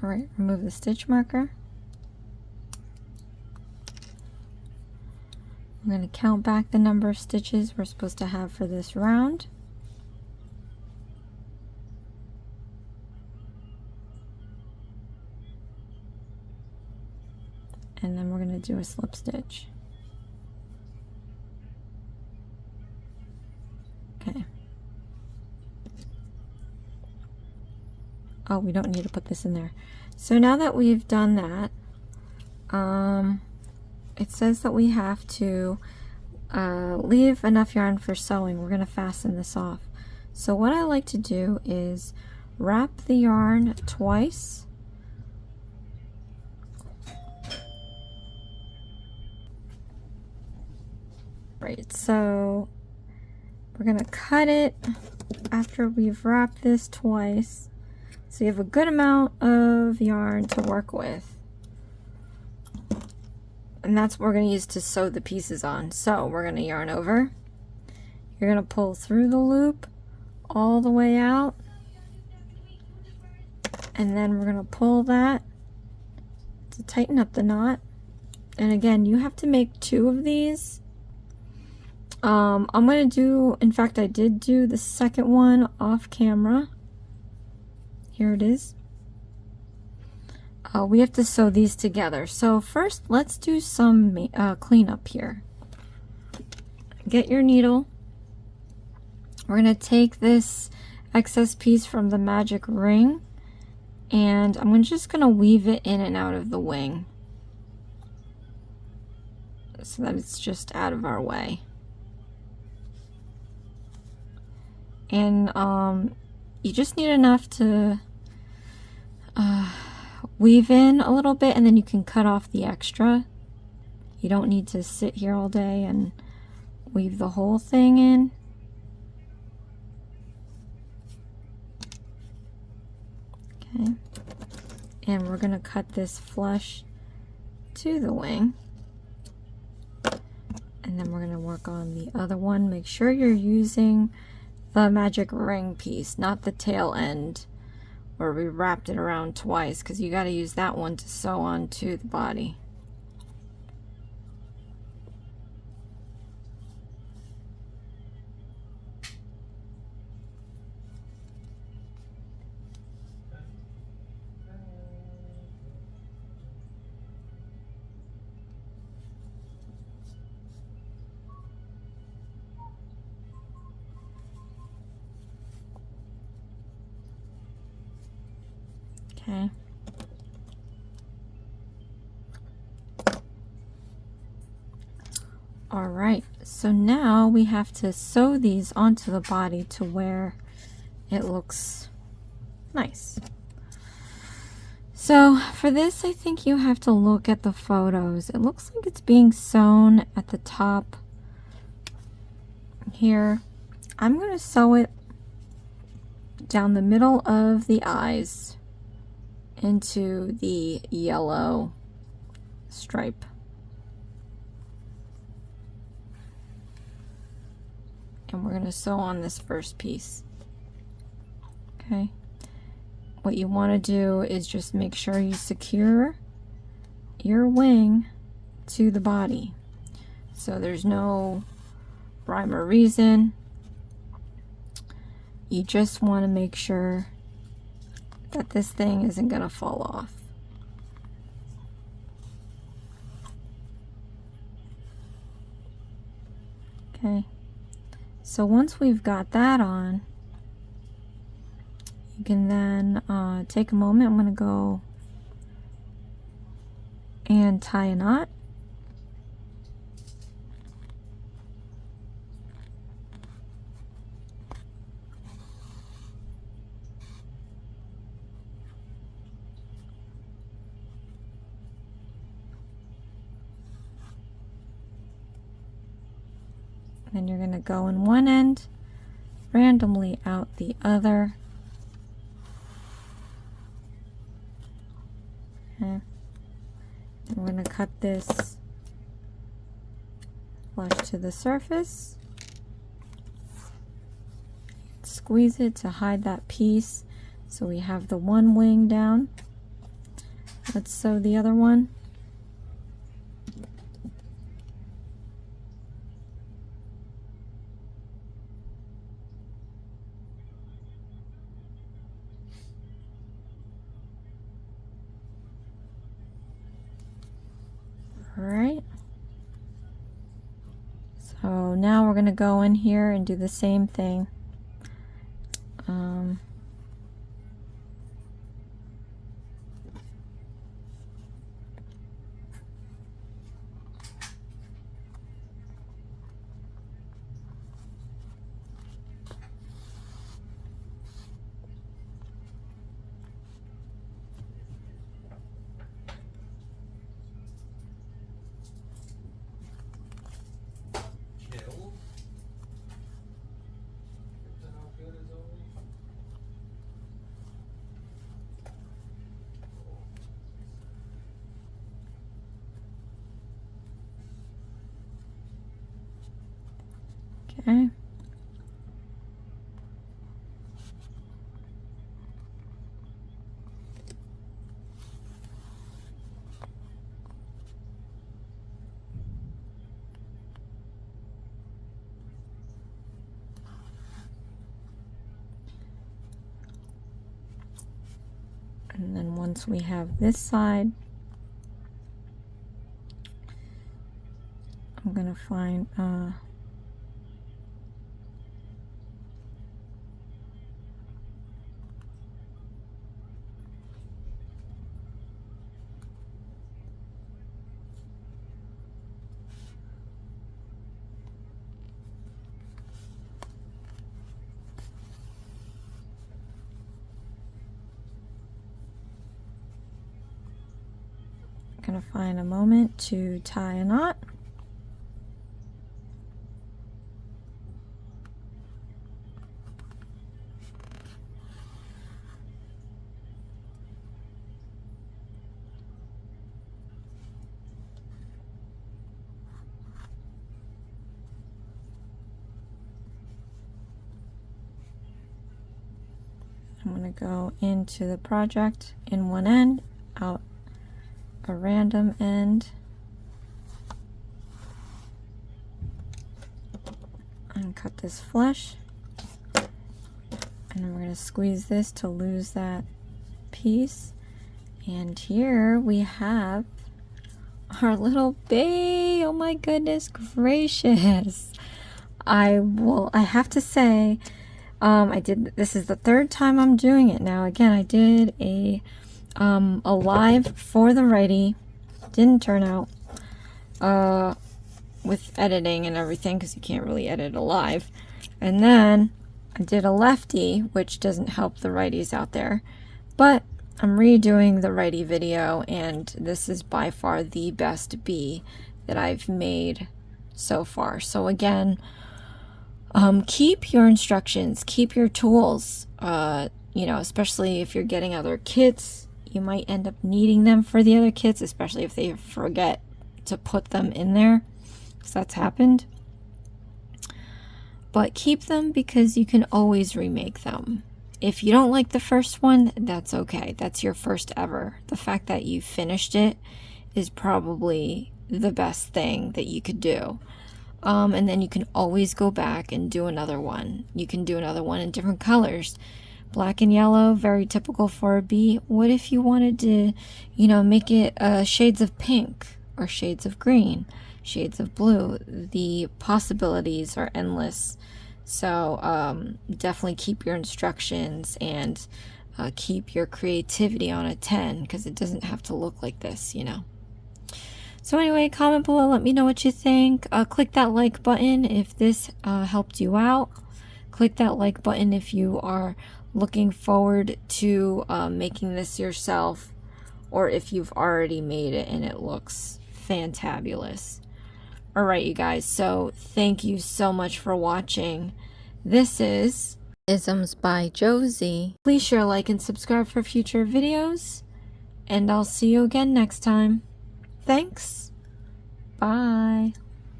All right, remove the stitch marker. I'm going to count back the number of stitches we're supposed to have for this round. And then we're going to do a slip stitch. Okay. Oh, we don't need to put this in there. So now that we've done that, it says that we have to leave enough yarn for sewing. We're going to fasten this off. So what I like to do is wrap the yarn twice. Right, so we're going to cut it after we've wrapped this twice. So you have a good amount of yarn to work with. And that's what we're going to use to sew the pieces on. So we're going to yarn over. You're going to pull through the loop all the way out. And then we're going to pull that to tighten up the knot. And again, you have to make 2 of these. I'm going to do, in fact, I did do the second one off camera. Here it is. We have to sew these together. So first, let's do some cleanup here. Get your needle. We're going to take this excess piece from the magic ring, and I'm just going to weave it in and out of the wing so that it's just out of our way. And you just need enough to weave in a little bit, and then you can cut off the extra. You don't need to sit here all day and weave the whole thing in. Okay, and we're going to cut this flush to the wing, and then we're going to work on the other one. Make sure you're using the magic ring piece, not the tail end where we wrapped it around twice, because you got to use that one to sew onto the body. Okay. All right, so now we have to sew these onto the body to where it looks nice. So for this, I think you have to look at the photos. It looks like it's being sewn at the top here. I'm going to sew it down the middle of the eyes into the yellow stripe. And we're going to sew on this first piece. Okay. What you want to do is just make sure you secure your wing to the body. So there's no rhyme or reason. You just want to make sure that this thing isn't going to fall off. Okay, so once we've got that on, you can then take a moment. I'm going to go and tie a knot. Then you're going to go in one end, randomly out the other. Okay. And we're going to cut this flush to the surface. Squeeze it to hide that piece. So we have the one wing down. Let's sew the other one. Alright, so now we're going to go in here and do the same thing. Okay. And then once we have this side, I'm gonna find a moment to tie a knot. I'm going to go into the project in one end, out a random end, and cut this flush. And then we're going to squeeze this to lose that piece. And here we have our little bae. Oh my goodness gracious. I have to say, this is the third time I'm doing it now. Again, I did a live for the righty. Didn't turn out with editing and everything, because you can't really edit a live. And then I did a lefty, which doesn't help the righties out there. But I'm redoing the righty video, and this is by far the best bee that I've made so far. So again, keep your instructions, keep your tools, you know, especially if you're getting other kits. You might end up needing them for the other kits, especially if they forget to put them in there, because that's happened. But keep them, because you can always remake them. If you don't like the first one, that's okay. That's your first ever. The fact that you finished it is probably the best thing that you could do. And then you can always go back and do another one. You can do another one in different colors. Black and yellow, very typical for a bee. What if you wanted to, you know, make it shades of pink or shades of green, shades of blue? The possibilities are endless. So definitely keep your instructions and keep your creativity on a 10, because it doesn't have to look like this, you know. So anyway, comment below, let me know what you think. Click that like button if this helped you out. Click that like button if you are looking forward to making this yourself, or if you've already made it and it looks fantabulous. Alright, you guys, so thank you so much for watching. This is Isms by Josie. Please share, like, and subscribe for future videos, and I'll see you again next time. Thanks. Bye.